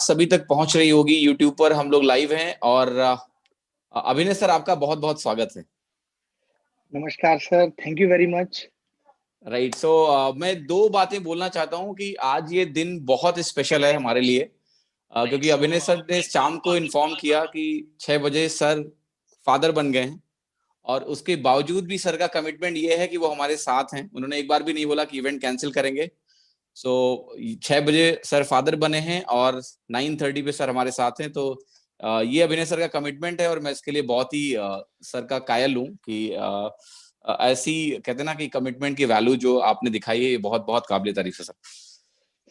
सभी तक पहुंच रही होगी। यूट्यूब पर हम लोग लाइव हैं और अभिनय सर आपका बहुत बहुत स्वागत है। नमस्कार sir, thank you very much. Right, so मैं दो बातें बोलना चाहता हूं कि आज ये दिन बहुत स्पेशल है हमारे लिए, क्योंकि अभिनय सर ने शाम को इन्फॉर्म किया कि 6 बजे सर फादर बन गए हैं और उसके बावजूद भी सर का कमिटमेंट ये है कि वो हमारे साथ हैं। उन्होंने एक बार भी नहीं बोला कि इवेंट कैंसिल करेंगे। सो 6 बजे सर फादर बने हैं और 9:30 पे सर हमारे साथ हैं। तो ये अभिनय सर का कमिटमेंट है और मैं इसके लिए बहुत ही सर का कायल हूँ कि ऐसी कहते हैं ना कि कमिटमेंट की वैल्यू जो आपने दिखाई है, ये बहुत बहुत काबिल तारीफ है सर।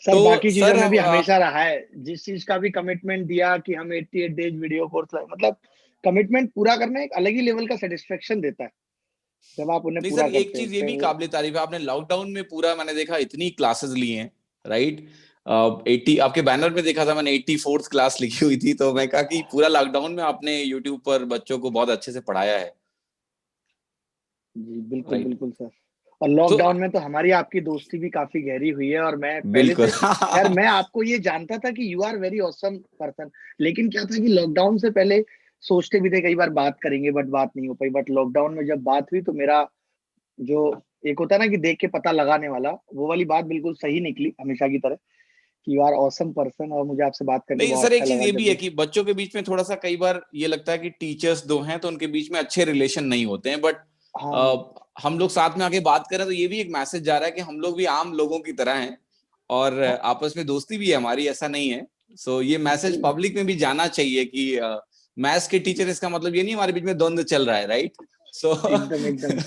सर तो बाकी चीजों सर में हम भी हमेशा रहा है, जिस चीज का भी कमिटमेंट दिया कि हम 88 डेज वीडियो कोर्स लाए, मतलब कमिटमेंट पूरा करना एक अलग ही लेवल का सेटिस्फेक्शन देता है जब आप उन्हें नहीं सर, पूरा एक करते हैं। चीज ये तो भी काबिल तारीफ है, आपने लॉकडाउन में पूरा, मैंने देखा इतनी क्लासेस ली हैं। राइट, 80 आपके बैनर में देखा था मैंने, 84th क्लास लिखी हुई थी। तो मैं कहा कि पूरा लॉकडाउन में आपने यूट्यूब पर बच्चों को बहुत अच्छे से पढ़ाया है। जी बिल्कुल राइट, बिल्कुल सर। और तो लॉकडाउन में तो हमारी आपकी दोस्ती भी काफी गहरी हुई है, और मैं पहले बिल्कुल। से, खैर मैं आपको ये जानता था कि you are very awesome person, लेकिन क्या था कि लॉकडाउन से पहले सोचते भी थे कई बार बात करेंगे, बट बात नहीं हो पाई। बट लॉकडाउन में जब बात हुई तो मेरा जो एक होता है ना कि देख के पता लगाने वाला, वो वाली बात बिल्कुल सही निकली हमेशा की तरह कि यू आर ऑसम पर्सन, और मुझे आपसे बात करके नहीं बहुत सर, अच्छा एक चीज लगा ये जब भी है भी। कि बच्चों के बीच में थोड़ा सा कई बार ये लगता है कि टीचर्स दो हैं तो उनके बीच में अच्छे रिलेशन नहीं होते हैं, बट हाँ हम लोग साथ में आके बात करें तो ये भी एक मैसेज जा रहा है कि हम लोग भी आम लोगों की तरह हैं और हाँ आपस में दोस्ती भी है हमारी, ऐसा नहीं है। सो ये मैसेज बिल्कुल, पब्लिक में भी जाना चाहिए कि मैथ्स के टीचर, इसका मतलब ये नहीं हमारे बीच में द्वंद्व चल रहा है। राइट, सो एकदम एकदम।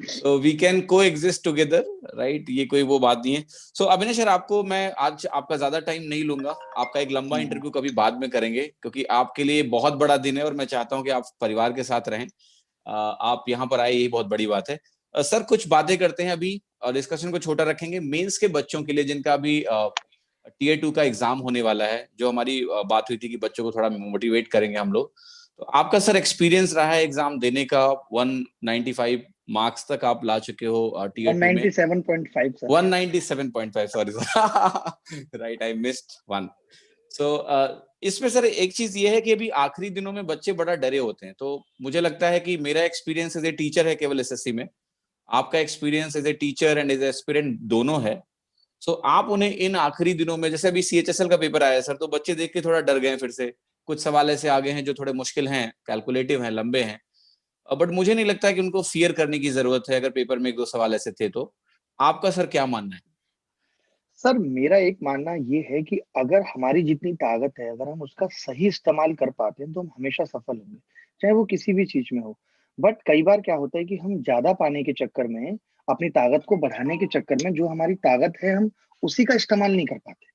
सो वी कैन को एग्जिस्ट टुगेदर। राइट, ये कोई वो बात नहीं है। सो अभिनय सर, आपको मैं आज आपका ज्यादा टाइम नहीं लूंगा, आपका एक लंबा हम्म। इंटरव्यू कभी बाद में करेंगे, क्योंकि आपके लिए बहुत बड़ा दिन है और मैं चाहता हूं कि आप परिवार के साथ रहें। आप यहाँ पर आए, यही बहुत बड़ी बात है। सर कुछ बातें करते हैं अभी और डिस्कशन को छोटा रखेंगे मेंस के बच्चों के लिए, जिनका अभी Tier 2 का एग्जाम होने वाला है। जो हमारी बात हुई थी कि बच्चों को थोड़ा मोटिवेट करेंगे हम लोग। तो आपका सर एक्सपीरियंस रहा है एग्जाम देने का, 195 मार्क्स तक आप ला चुके हो Tier 2 में। 197.5 sir. 197.5, sorry sir. Right, I missed one. So इसमें सर एक चीज ये है कि अभी आखिरी दिनों में बच्चे बड़ा डरे होते हैं। तो मुझे लगता है कि मेरा एक्सपीरियंस एज ए टीचर है केवल एसएससी में, आपका experience as a teacher and as aspirant दोनों है। सो आप उन्हें इन आखिरी दिनों में, जैसे अभी सीएचएसएल का पेपर आया है सर, तो बच्चे देख के थोड़ा डर गए, फिर से कुछ सवाल ऐसे आ गए हैं जो थोड़े मुश्किल हैं, कैलकुलेटिव हैं, लंबे हैं। बट मुझे नहीं लगता कि उनको फियर करने की जरूरत है, अगर पेपर में एक दो सवाल ऐसे थे तो। आपका सर क्या मानना है? सर मेरा एक मानना ये है कि अगर हमारी जितनी ताकत है, अगर हम उसका सही इस्तेमाल कर पाते हैं तो हम हमेशा सफल होंगे, चाहे वो किसी भी चीज में हो। बट कई बार क्या होता है कि हम ज्यादा पाने के चक्कर में, अपनी ताकत को बढ़ाने के चक्कर में, जो हमारी ताकत है हम उसी का इस्तेमाल नहीं कर पाते।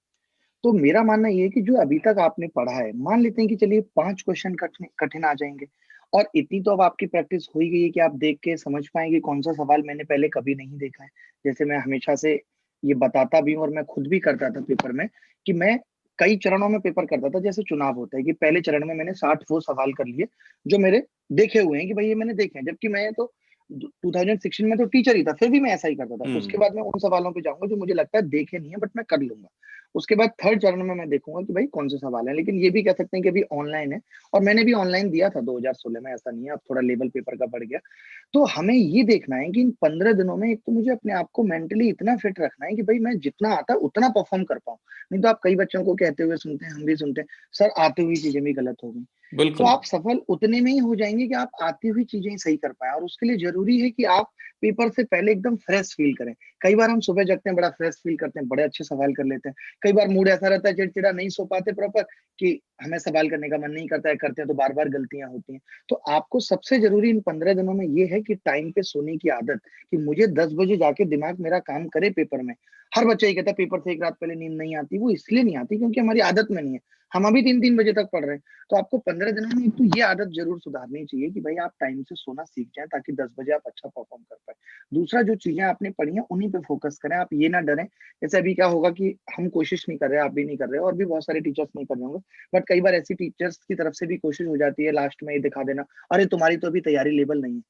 तो मेरा मानना ये है कि जो अभी तक आपने पढ़ा है, मान लेते हैं कि चलिए 5 क्वेश्चन कठिन कठिन आ जाएंगे, और इतनी तो अब आपकी प्रैक्टिस हो ही गई है कि आप देख के समझ पाएंगे कौन सा सवाल मैंने पहले कभी नहीं देखा है। जैसे मैं हमेशा से ये बताता भी हूँ, और मैं खुद भी करता था पेपर में, कि मैं कई चरणों में पेपर करता था। जैसे चुनाव होता है कि पहले चरण में मैंने 60 वो सवाल कर लिए जो मेरे देखे हुए हैं कि भाई ये मैंने देखे हैं, जबकि मैं तो 2016 में तो टीचर ही था, फिर भी मैं ऐसा ही करता था। उसके हम्म। बाद मैं उन सवालों पे जाऊंगा जो मुझे लगता है देखे नहीं है बट मैं कर लूंगा। उसके बाद थर्ड चरण में मैं देखूंगा कि भाई कौन से सवाल है। लेकिन ये भी कह सकते हैं कि अभी ऑनलाइन है, और मैंने भी ऑनलाइन दिया था 2016 में, ऐसा नहीं है, अब थोड़ा लेवल पेपर का बढ़ गया। तो हमें ये देखना है कि इन 15 दिनों में एक तो मुझे अपने आप को मेंटली इतना फिट रखना है कि भाई मैं जितना आता है उतना परफॉर्म कर पाऊं। नहीं तो आप कई बच्चों को कहते हुए सुनते हैं, हम भी सुनते हैं, सर आती हुई चीजें भी गलत हो गई। तो बिल्कुल। आप सफल उतने में ही हो जाएंगे कि आप आती हुई चीजें ही सही कर पाए, और उसके लिए जरूरी है कि आप पेपर से पहले एकदम फ्रेश फील करें। कई बार हम सुबह जगते हैं, बड़ा फ्रेश फील करते हैं, बड़े अच्छे सवाल कर लेते हैं। कई बार मूड ऐसा रहता है चिड़चिड़ा, नहीं सो पाते प्रॉपर, कि हमें सवाल करने का मन नहीं करता है, करते हैं तो बार बार गलतियां होती हैं। तो आपको सबसे जरूरी इन 15 दिनों में ये है कि टाइम पे सोने की आदत, कि मुझे 10 बजे जाके दिमाग मेरा काम करे पेपर में। हर बच्चा ये कहता है पेपर से एक रात पहले नींद नहीं आती, वो इसलिए नहीं आती क्योंकि हमारी आदत में नहीं है। हम अभी 3-3 बजे तक पढ़ रहे हैं। तो आपको 15 दिनों में एक तो ये आदत जरूर सुधारनी चाहिए कि भाई आप टाइम से सोना सीख जाएं, ताकि 10 बजे आप अच्छा परफॉर्म कर पाए। दूसरा, जो चीजें आपने पढ़ी हैं उन्हीं पे फोकस करें, आप ये ना डरें। जैसे अभी क्या होगा कि हम कोशिश नहीं कर रहे, आप भी नहीं कर रहे, और भी बहुत सारे टीचर्स नहीं कर रहे होंगे, बट कई बार ऐसी टीचर्स की तरफ से भी कोशिश हो जाती है लास्ट में ये दिखा देना, अरे तुम्हारी तो अभी तैयारी लेवल नहीं है।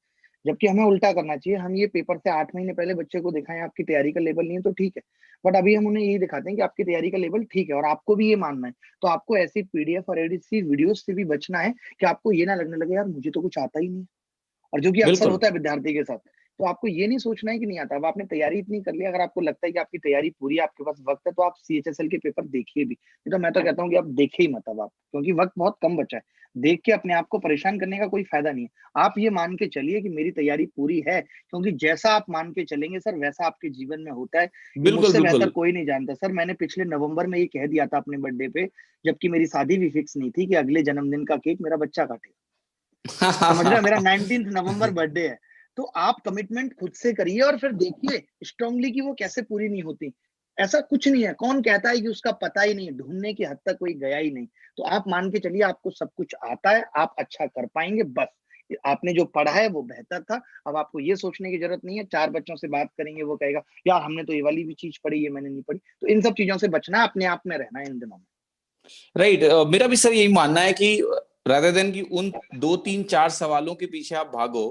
जबकि हमें उल्टा करना चाहिए। हम ये पेपर से 8 महीने पहले बच्चे को दिखाएं आपकी तैयारी का लेवल नहीं है तो ठीक है, बट अभी हम उन्हें यही दिखाते हैं कि आपकी तैयारी का लेवल ठीक है और आपको भी ये मानना है। तो आपको ऐसी पीडीएफ और ऐसी वीडियोस से भी बचना है कि आपको ये ना लगने लगे यार मुझे तो कुछ आता ही नहीं है। और जो कि अक्सर बिल्कुल होता है विद्यार्थी के साथ। तो आपको ये नहीं सोचना है कि नहीं आता। अब आपने तैयारी इतनी कर ली, अगर आपको लगता है कि आपकी तैयारी पूरी है, आपके पास वक्त है, तो आप सीएचएसएल के पेपर देखिए भी। नहीं तो मैं तो कहता हूँ कि आप देखे ही मत अब आप, क्योंकि वक्त बहुत कम बचा है। देख के अपने आप को परेशान करने का कोई फायदा नहीं है। आप ये मान के चलिए कि मेरी तैयारी पूरी है, क्योंकि जैसा आप मान के चलेंगे सर वैसा आपके जीवन में होता है। ये बिल्कुल मुझसे बेहतर बिल्कुल। कोई नहीं जानता सर। मैंने पिछले नवंबर में ये कह दिया था अपने बर्थडे पे, जबकि मेरी शादी भी फिक्स नहीं थी, कि अगले जन्मदिन का केक मेरा बच्चा काटेगा। समझ रहे हो, मेरा 19 नवंबर बर्थडे है। तो आप कमिटमेंट खुद से करिए और फिर देखिए स्ट्रांगली कि वो कैसे पूरी नहीं होती। ऐसा कुछ नहीं है, कौन कहता है कि उसका पता ही नहीं, ढूंढने की हद तक कोई गया ही नहीं। तो आप मान के चलिए आपको सब कुछ आता है, आप अच्छा कर पाएंगे बस। आपने जो पढ़ा है वो बेहतर था। अब आपको ये सोचने की जरूरत नहीं है, चार बच्चों से बात करेंगे वो कहेगा यार हमने तो ये वाली भी चीज पढ़ी, ये मैंने नहीं पढ़ी। तो इन सब चीजों से बचना है, अपने आप में रहना है इन दिनों में। राइट। मेरा भी सर यही मानना है कि रादर देन कि उन 2 3 4 सवालों के पीछे आप भागो,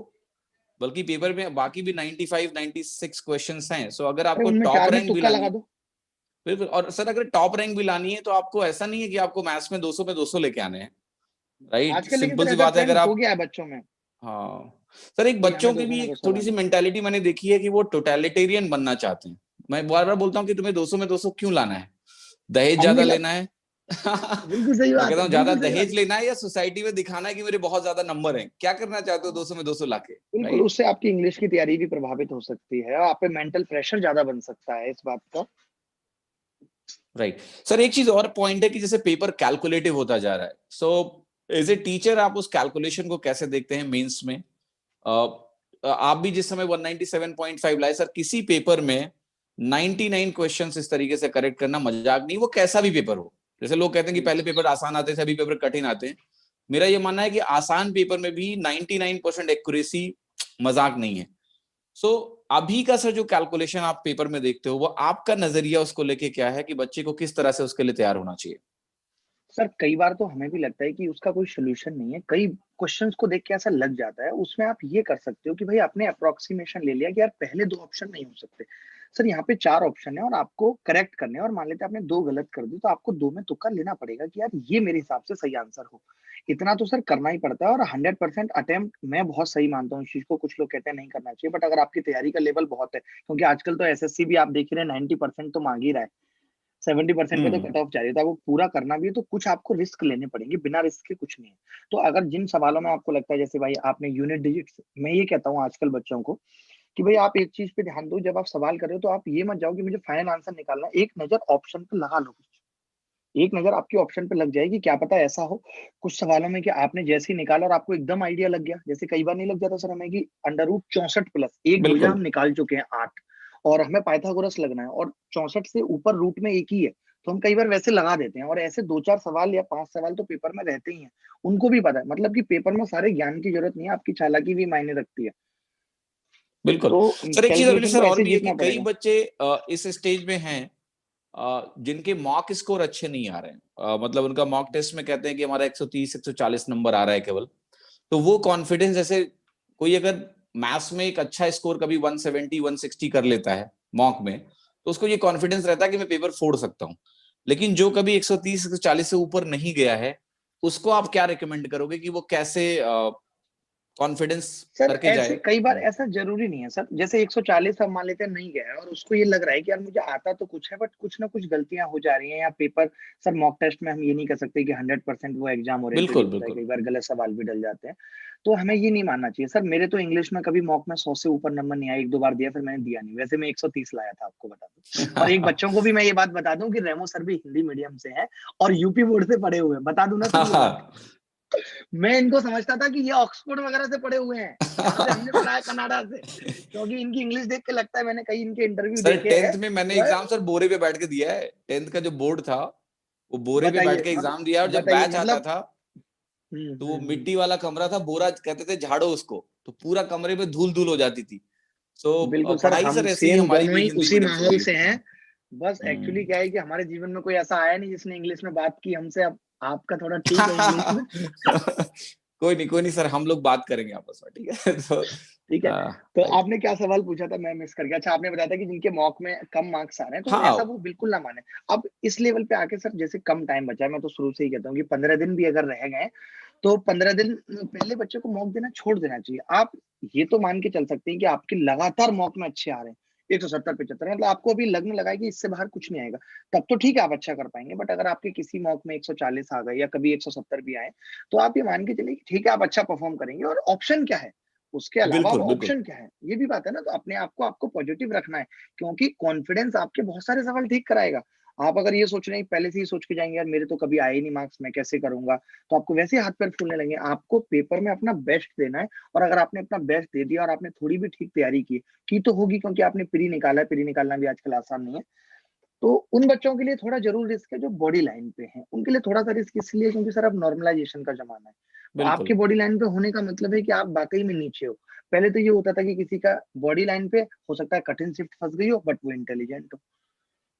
बल्कि पेपर में बाकी भी 95 96 क्वेश्चंस हैं। सो अगर अरे आपको उनमें टॉप चार में रैंक भी तुक्का लानी लगा है, दो। बिल्कुल। और सर अगर टॉप रैंक भी लानी है तो आपको ऐसा नहीं है कि आपको मैथ्स में 200 पे 200 लेके आने हैं। राइट, आजकल लेकिन सिंपल सर सी ऐसा बात है। अगर ट्रेंड हो आप, गया है बच्चों में हाँ सर, एक कि बच्चों हमें की 200 भी में एक 200 थोड़ी सी लाना है। मेंटालिटी मैंने देखी है कि वो टोटलिटेरियन बनना चाहते हैं। मैं बार बार बोलता हूँ कि तुम्हें 200 में 200 क्यों लाना है? दहेज हम भी ज्यादा लग लेना है? बिल्कुल सही मैं बात कहता है, हूँ ज्यादा बिल्कुल सही बात दहेज है। लेना है या सोसाइटी में दिखाना है कि मेरे बहुत ज्यादा नंबर हैं? क्या करना चाहते हो हाँ, 200 में 200 लाके? बिल्कुल राइट। उससे आपकी इंग्लिश की तैयारी भी प्रभावित हो सकती है और आप पे मेंटल प्रेशर ज़्यादा बन सकता है इस बात का। राइट सर, एक चीज और पॉइंट है कि जैसे पेपर कैलकुलेटिव होता जा रहा है। सो एज ए टीचर आप उस कैलकुलेशन को कैसे देखते हैं मेंस में? आप भी जिस समय 197.5 लाए सर, किसी पेपर में 99 क्वेश्चंस इस तरीके से करेक्ट करना मजाक नहीं, वो कैसा भी पेपर हो। जैसे लोग कहते हैं कि जी। पहले पेपर आसान आते थे, अभी पेपर कठिन आते हैं। मेरा ये मानना है कि आसान पेपर में भी 99% एक्यूरेसी मजाक नहीं है। सो अभी का सर जो कैलकुलेशन आप पेपर में देखते हो, वो आपका नजरिया उसको लेके क्या है कि बच्चे को किस तरह से उसके लिए तैयार होना चाहिए? सर कई बार तो हमें भी लगता है कि उसका कोई सॉल्यूशन नहीं है। कई क्वेश्चंस को देख के ऐसा लग जाता है। उसमें आप ये कर सकते हो कि भाई आपने अप्रोक्सीमेशन ले लिया कि यार पहले दो ऑप्शन नहीं हो सकते। सर यहाँ पे चार ऑप्शन है और आपको करेक्ट करने हैं, और मान लेते हैं आपने दो गलत कर दी तो आपको दो में तुक्का लेना पड़ेगा कि यार ये मेरे हिसाब से सही आंसर हो। इतना तो सर करना ही पड़ता है। और 100% अटेम्प्ट मैं बहुत सही मानता हूँ इस चीज को। कुछ लोग कहते हैं नहीं करना चाहिए, बट अगर आपकी तैयारी का लेवल बहुत है, क्योंकि आजकल तो एसएससी भी आप देख रहे हैं 90% तो मांग ही रहा है। 70% पे तो हम्म। कट ऑफ जा रही है। तो आपको पूरा करना भी है तो कुछ आपको रिस्क लेने पड़ेंगे, बिना रिस्क के कुछ नहीं है। तो अगर जिन सवालों में आपको लगता है जैसे भाई आपने यूनिट डिजिट्स, मैं ये कहता हूँ आजकल बच्चों को कि भाई आप एक चीज पे ध्यान दो, जब आप सवाल कर रहे हो तो आप ये मत जाओ कि मुझे फाइनल आंसर निकालना है। एक नजर ऑप्शन पे लगा लो। एक नजर आपकी ऑप्शन पे लग जाएगी, क्या पता ऐसा हो कुछ सवालों में कि आपने जैसे ही निकाला और आपको एकदम आइडिया लग गया। जैसे कई बार नहीं लग जाता सर हमें कि अंडर रूट 64 प्लस एक भुजा बिल्कुल हम निकाल चुके हैं 8, और हमें पाइथागोरस लगना है और 64 से ऊपर रूट में एक ही है। तो हम कई बार वैसे लगा देते हैं, और ऐसे दो चार सवाल या पांच सवाल तो पेपर में रहते ही हैं। उनको भी पता है, मतलब कि पेपर में सारे ज्ञान की जरूरत नहीं है, आपकी चालाकी भी मायने रखती है। बिल्कुल। तो सर एक चीज अभिनय कैलकुलेशन सर को और ऐसे भी है कि जीतना कई पड़ेगा। बच्चे इस स्टेज में हैं जिनके मॉक स्कोर अच्छे नहीं आ रहे हैं। मतलब उनका मॉक टेस्ट में कहते हैं कि हमारा 130 140 नंबर आ रहा है केवल। तो वो कॉन्फिडेंस, जैसे कोई अगर मैथ्स में एक अच्छा स्कोर कभी 170 160 कर लेता है मॉक में, तो उसको ये कॉन्फिडेंस रहता है कि मैं पेपर फोड़ सकता हूँ। लेकिन जो कभी 130 140 से ऊपर नहीं गया है, उसको आप क्या रिकमेंड करोगे कि वो कैसे कॉन्फिडेंस सर करके ऐसे जाए? कई बार ऐसा जरूरी नहीं है सर। जैसे 140 हम मान लेते हैं नहीं गया है और उसको ये लग रहा है कि यार मुझे आता तो कुछ है, बट कुछ ना कुछ गलतियां हो जा रही हैं या पेपर। सर मॉक टेस्ट में हम ये नहीं कर सकते कि 100% वो एग्जाम ओरिएंटेड ही बिल्कुल होता है, बिल्कुल। कई बार गलत सवाल भी डल जाते हैं। तो हमें ये नहीं मानना चाहिए सर। मेरे तो इंग्लिश में कभी मॉक में 100 से ऊपर नंबर नहीं आया। एक दो बार दिया फिर मैंने दिया नहीं। वैसे मैं 130 लाया था, आपको बता दूं। और एक बच्चों को भी मैं ये बात बता दूं कि रेमो सर भी हिंदी मीडियम से है और यूपी बोर्ड से पढ़े हुए हैं। बता दूं ना सर ये बात। मैं इनको समझता था कि ये ऑक्सफोर्ड वगैरह से पढ़े हुए हैं, यहाँ से हमने पढ़ा है कनाडा से, क्योंकि इनकी इंग्लिश देख के लगता है। मैंने कई इनके इंटरव्यू सर देखे हैं। 10th में मैंने एग्जाम सर बोरे पे बैठ के दिया है। 10th का जो बोर्ड था, वो बोरे पे बैठ बताइए के एग्जाम दिया, और जब बताइए बैच आता मतलब। था तो वो मिट्टी वाला कमरा था, बोरा कहते थे झाड़ो उसको, तो पूरा कमरे पे धूल धूल हो जाती थी। सो बिल्कुल सर, पढ़ाई हम सर ऐसी ही सेम हमारी दोनों भी ही हिंदी उसी मीडियम से माहौल रही है। से हैं। बस एक्चुअली हम्म। क्या है कि हमारे जीवन में कोई ऐसा आया नहीं जिसने इंग्लिश में बात की हमसे। अब आपका थोड़ा ठीक है इंग्लिश में। कोई नहीं सर, हम लोग बात करेंगे आपस में, ठीक है? तो ठीक है। तो राइट। आपने क्या सवाल पूछा था, मैं मिस कर गया। अच्छा, आपने बताया था कि जिनके मॉक में कम मार्क्स आ रहे हैं, तो ऐसा हाँ, वो बिल्कुल ना माने। अब इस लेवल पे आके सर, जैसे कम टाइम बचा है, मैं तो शुरू से ही कहता हूँ कि 15 दिन भी अगर रह गए, तो 15 दिन पहले बच्चे को मॉक देना छोड़ देना चाहिए। आप ये तो मान के चल सकते हैं कि आपके लगातार मॉक में अच्छे आ रहे हैं, 170 75, मतलब आपको अभी लगने लगा है कि इससे बाहर कुछ नहीं आएगा, तब तो ठीक है, आप अच्छा कर पाएँगे। बट अगर आपके किसी मॉक में 140 आ गए या कभी 170 भी आए, तो आप ये मान के चलिए कि ठीक है, आप अच्छा परफॉर्म करेंगे। और ऑप्शन क्या है? उसके अलावा अब बिल्कुल, बिल्कुल। ऑप्शन क्या है? ये भी बात है ना, तो अपने आप को आपको पॉजिटिव रखना है, क्योंकि कॉन्फिडेंस आपके बहुत सारे सवाल ठीक कराएगा। आप अगर ये सोच रहे हैं, पहले से ही सोच के जाएँगे, यार मेरे तो कभी आए ही नहीं मार्क्स, मैं कैसे करूँगा? तो आपको वैसे ही हाथ-पैर फूलने लगेंगे। आपको पेपर में अपना बेस्ट देना है, और अगर आपने अपना बेस्ट दे दिया और आपने थोड़ी भी ठीक तैयारी की तो होगी, क्योंकि आपने प्री निकाला है, प्री निकालना भी आजकल आसान नहीं है। तो उन बच्चों के लिए थोड़ा ज़रूर रिस्क है जो बॉडी लाइन पे हैं। उनके लिए थोड़ा-सा रिस्क इसलिए क्योंकि सर अब नॉर्मलाइज़ेशन का ज़माना है। तो बिल्कुल। आपके बॉडी लाइन पे होने का मतलब है कि आप वाक़ई में नीचे हो। पहले तो ये होता था कि किसी का बॉडी लाइन पे हो सकता है कठिन शिफ्ट फँस गई हो, बट वो इंटेलिजेंट हो।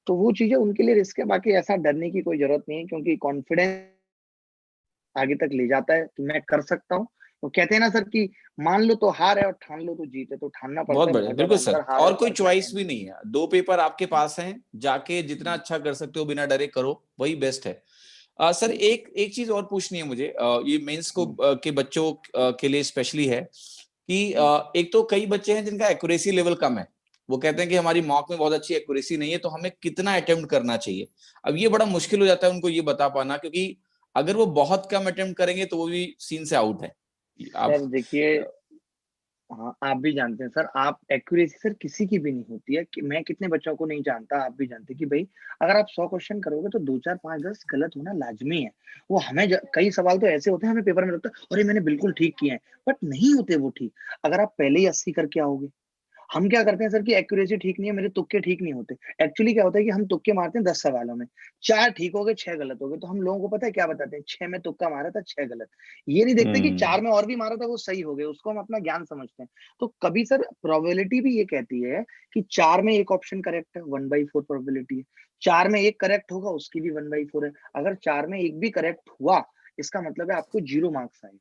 तो वो चीज़ें उनके लिए रिस्क है, बाकी ऐसा डरने की कोई ज़रूरत नहीं है, क्योंकि कॉन्फिडेंस आगे तक ले जाता है कि मैं कर सकता हूँ। तो कहते हैं ना सर कि मान लो तो हार है और ठान लो तो जीत है, तो ठानना बहुत पड़ता है, बढ़िया, बहुत ज़्यादा बिल्कुल सर। अंतर हार और और कोई फ़र्क रहता है चॉइस भी इनके नहीं बीच। है। 2 पेपर आपके हुँ, पास हैं, जाके जितना हुँ, अच्छा कर सकते हो बिना डरे करो, वही बेस्ट है। सर बिल्कुल। एक एक चीज़ और पूछनी है मुझे, ये मेंस को हुँ, के बच्चों के लिए स्पेशली है कि हुँ, एक तो कई बच्चे हैं जिनका एक्यूरेसी लेवल कम है। वो कहते हैं कि हमारी मॉक में बहुत अच्छी एक्यूरेसी नहीं है, तो हमें कितना अटेम्प्ट करना चाहिए? अब ये बड़ा मुश्किल हो जाता है उनको ये बता पाना, क्योंकि अगर वो बहुत कम अटेम्प्ट करेंगे तो वो भी सीन से आउट है। आप सर देखिए, हाँ, आप भी जानते हैं सर, आप एक्यूरेसी सर किसी की भी नहीं होती है। कि मैं कितने बच्चों को नहीं जानता, आप भी जानते हैं कि भई अगर आप 100 क्वेश्चन करोगे तो 2, 4, 5, 10 गलत होना लाज़मी है। वो हमें कई सवाल तो ऐसे होते हैं, हमें पेपर में लगता है, अरे मैंने बिल्कुल ठीक किए हैं, बट नहीं होते वो ठीक। अगर आप पहले ही 80 करके आओगे, हम क्या करते हैं सर कि एक्यूरेसी ठीक नहीं है, मेरे तुक्के ठीक नहीं होते। एक्चुअली क्या होता है कि हम तुक्के मारते हैं 10 सवालों में, 4 ठीक हो गए, 6 गलत हो गए। तो हम लोगों को पता है क्या बताते हैं, 6 में तुक्का मारा था, 6 गलत। ये नहीं देखते कि हुँ, 4 में और भी मारा था, वो सही हो गए, उसको हम अपना ज्ञान समझते हैं। तो कभी सर प्रोबेबिलिटी भी ये कहती है कि 4 में 1 ऑप्शन करेक्ट है, 1/4 प्रोबेबिलिटी है। 4 में 1 करेक्ट होगा, उसकी भी 1/4 है। अगर 4 में 1 भी करेक्ट हुआ, इसका मतलब है आपको 0 मार्क्स आएगा।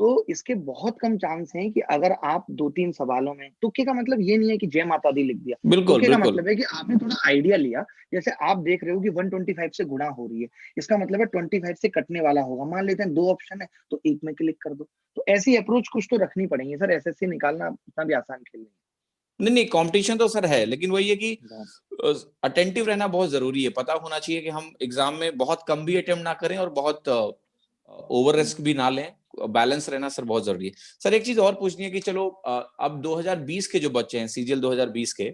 तो इसके बहुत कम चांस हैं कि अगर आप 2-3 सवालों में, तुक्के का मतलब ये नहीं है कि जय माता दी लिख दिया। बिल्कुल, तुक्के का बिल्कुल। मतलब है कि आपने थोड़ा आइडिया लिया। जैसे आप देख रहे हो कि 125 से गुणा हो रही है, इसका मतलब है 25 से कटने वाला होगा। मान लेते हैं 2 ऑप्शन है, तो 1 में क्लिक कर दो। तो ऐसी अप्रोच कुछ तो रखनी पड़ेंगी सर, एसएससी निकालना उतना भी आसान खेल नहीं नहीं, नहीं, कॉम्पिटिशन तो सर है, लेकिन वही है कि है। अटेंटिव रहना बहुत ज़रूरी है। पता होना चाहिए कि हम एग्ज़ाम में बहुत कम भी अटेम्प्ट ना करें और बहुत ओवर हुँ, रिस्क भी ना लें। बैलेंस रहना सर बहुत ज़रूरी है। सर एक चीज़ और पूछनी है कि चलो अब 2020 के जो बच्चे हैं, सीजीएल 2020 के,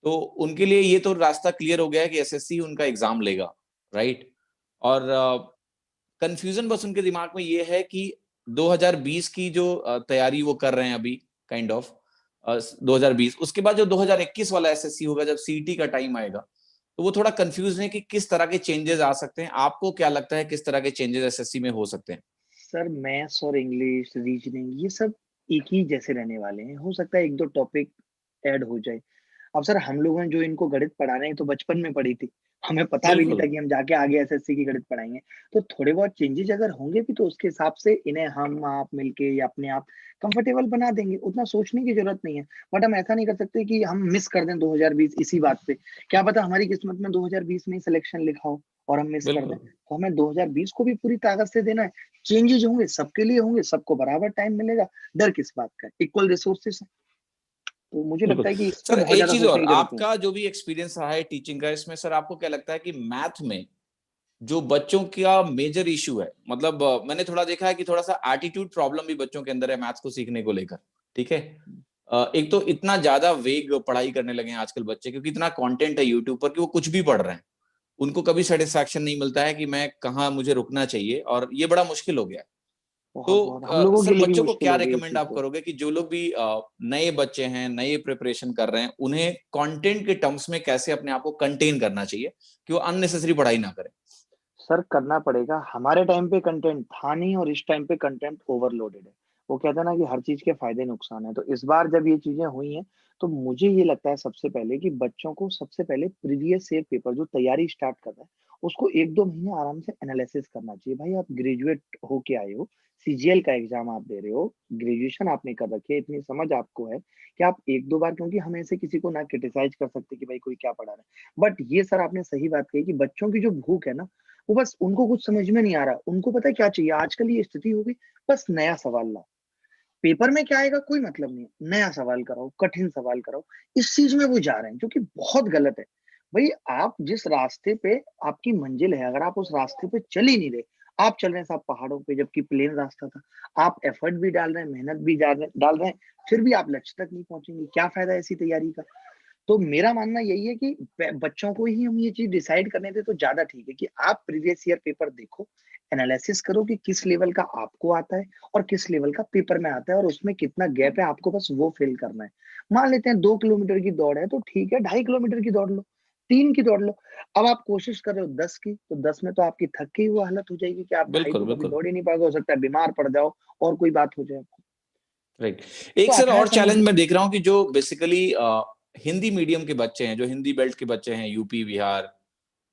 तो उनके लिए ये तो रास्ता क्लियर हो गया है कि एसएससी उनका एग्ज़ाम लेगा, राइट? और कन्फ्यूज़न बस उनके दिमाग में ये है कि 2020 की जो तैयारी वो कर रहे हैं अभी, काइंड ऑफ 2020, उसके बाद जो 2021 वाला एसएससी होगा, जब सीईटी का टाइम आएगा, तो वो थोड़ा कन्फ्यूज़ है कि किस तरह के चेंजेज़ आ सकते हैं। आपको क्या लगता है किस तरह के चेंजेज़ एसएससी में हो सकते हैं? सर मैथ्स और इंग्लिश, रीजनिंग ये सब एक ही जैसे रहने वाले हैं। हो सकता है 1-2 टॉपिक ऐड हो जाए। अब सर हम लोगों ने जो इनको गणित पढ़ाना है, तो बचपन में पढ़ी थी। हमें पता भी नहीं बिल्कुल, था कि हम जाके आगे एसएससी की गणित पढ़ाएँगे। तो थोड़े बहुत चेंजेज़ अगर होंगे भी, तो उसके हिसाब से इन्हें हम आप मिलके या अपने आप कंफर्टेबल बना देंगे, उतना सोचने की ज़रूरत नहीं है। बट हम ऐसा नहीं कर सकते कि हम मिस कर दें 2020 इसी बात पे। क्या पता हमारी किस्मत में 2020 में ही सिलेक्शन लिखा हो और हम मिस कर दें। बिल्कुल। तो हमें 2020 को भी पूरी ताकत से देना है। चेंजेज़ होंगे, सबके लिए होंगे, सबको बराबर टाइम मिलेगा, डर किस बात का है? इक्वल रिसोर्सेज़ हैं। तो मुझे बिल्कुल। लगता है कि इस पे सर बहुत एक ज़्यादा चीज़ और, सोचने की ज़रूरत नहीं है। आपका जो भी एक्सपीरियंस रहा है टीचिंग का, इसमें सर आपको क्या लगता है कि मैथ में जो बच्चों का मेजर इश्यू है, मतलब मैंने थोड़ा देखा है कि थोड़ा-सा एटीट्यूड प्रॉब्लम भी बच्चों के अंदर है मैथ्स को सीखने को लेकर, ठीक है? एक तो इतना ज़्यादा वेग पढ़ाई करने लगे हैं आजकल बच्चे, क्योंकि इतना कंटेंट है यूट्यूब पर कि वो कुछ भी पढ़ रहे हैं। उनको कभी सैटिस्फैक्शन नहीं मिलता है कि मैं कहाँ मुझे रुकना चाहिए, और ये बड़ा मुश्किल हो गया है। तो बहुत हम लोगों सर के लिए भी बच्चों को मुश्किल क्या हो गई ये रिकमेंड चीज़ आप तो। करोगे कि जो लोग भी नए बच्चे हैं, नए प्रिपरेशन कर रहे हैं, उन्हें कंटेंट के टर्म्स में कैसे अपने आप को कंटेन करना चाहिए कि वो अननेसेसरी पढ़ाई ना करें? सर करना पड़ेगा, हमारे टाइम पे कंटेंट था नहीं और इस टाइम पे कंटेंट ओवरलोडेड है। वो कहते हैं ना कि हर चीज़ के फ़ायदे नुकसान हैं, तो इस बार जब ये चीज़ें हुई हैं, तो मुझे ये लगता है सबसे पहले कि बच्चों को सबसे पहले प्रीवियस ईयर पेपर जो तैयारी स्टार्ट कर रहा है, उसको 1-2 महीने आराम से एनालिसिस करना चाहिए। भाई आप ग्रेजुएट होके आए हो, सीजीएल का एग्ज़ाम आप दे रहे हो, ग्रेजुएशन आपने कर रखी है, इतनी समझ आपको है कि आप 1-2 बार, क्योंकि हम ऐसे किसी को ना क्रिटिसाइज़ कर सकते कि भाई कोई क्या पढ़ा रहा है। बट ये सर आपने सही बात कही कि बच्चों की जो भूख है ना, वो बस उनको कुछ समझ में नहीं आ रहा। उनको पता है क्या चाहिए? आजकल ये स्थिति हो गई, बस नया सवाल लाओ। पेपर में क्या आएगा कोई मतलब नहीं है। नया सवाल कराओ, कठिन सवाल कराओ। इस चीज़ में वो जा रहे हैं, जो कि बहुत गलत है। भई आप जिस रास्ते पे आपकी मंज़िल है, अगर आप उस रास्ते पे चल ही नहीं रहे, आप चल रहे हैं साहब पहाड़ों पे, जबकि प्लेन रास्ता था। आप एफर्ट भी डाल रहे हैं, मेहनत भी डाल रहे हैं, फिर भी आप लक्ष्य तक नहीं पहुँचेंगे। क्या फ़ायदा ऐसी तैयारी का? तो मेरा मानना यही है कि बच्चों को ही हम ये चीज़ डिसाइड करने दें तो ज़्यादा ठीक है कि आप प्रीवियस ईयर पेपर देखो, एनालिसिस करो कि किस लेवल का आपको आता है और किस लेवल का पेपर में आता है और उसमें कितना गैप है, आपको बस वो फिल करना है। मान लेते हैं 2 किलोमीटर की दौड़ है तो ठीक है, 2.5 किलोमीटर की दौड़ लो, 3 की दौड़ लो। अब आप कोशिश कर रहे हो 10 की, तो 10 में तो आपकी थक के ही वो हालत हो जाएगी कि आप ढाई बिल्कुल, तो कभी बिल्कुल। दौड़ ही नहीं पाओगे, हो सकता है बीमार पड़ जाओ और कोई बात हो जाए। राइट। तो एक सर अतः और चैलेंज समझिए मैं देख रहा हूँ कि जो बेसिकली हिंदी मीडियम के बच्चे हैं, जो हिंदी बेल्ट के बच्चे हैं, यूपी, बिहार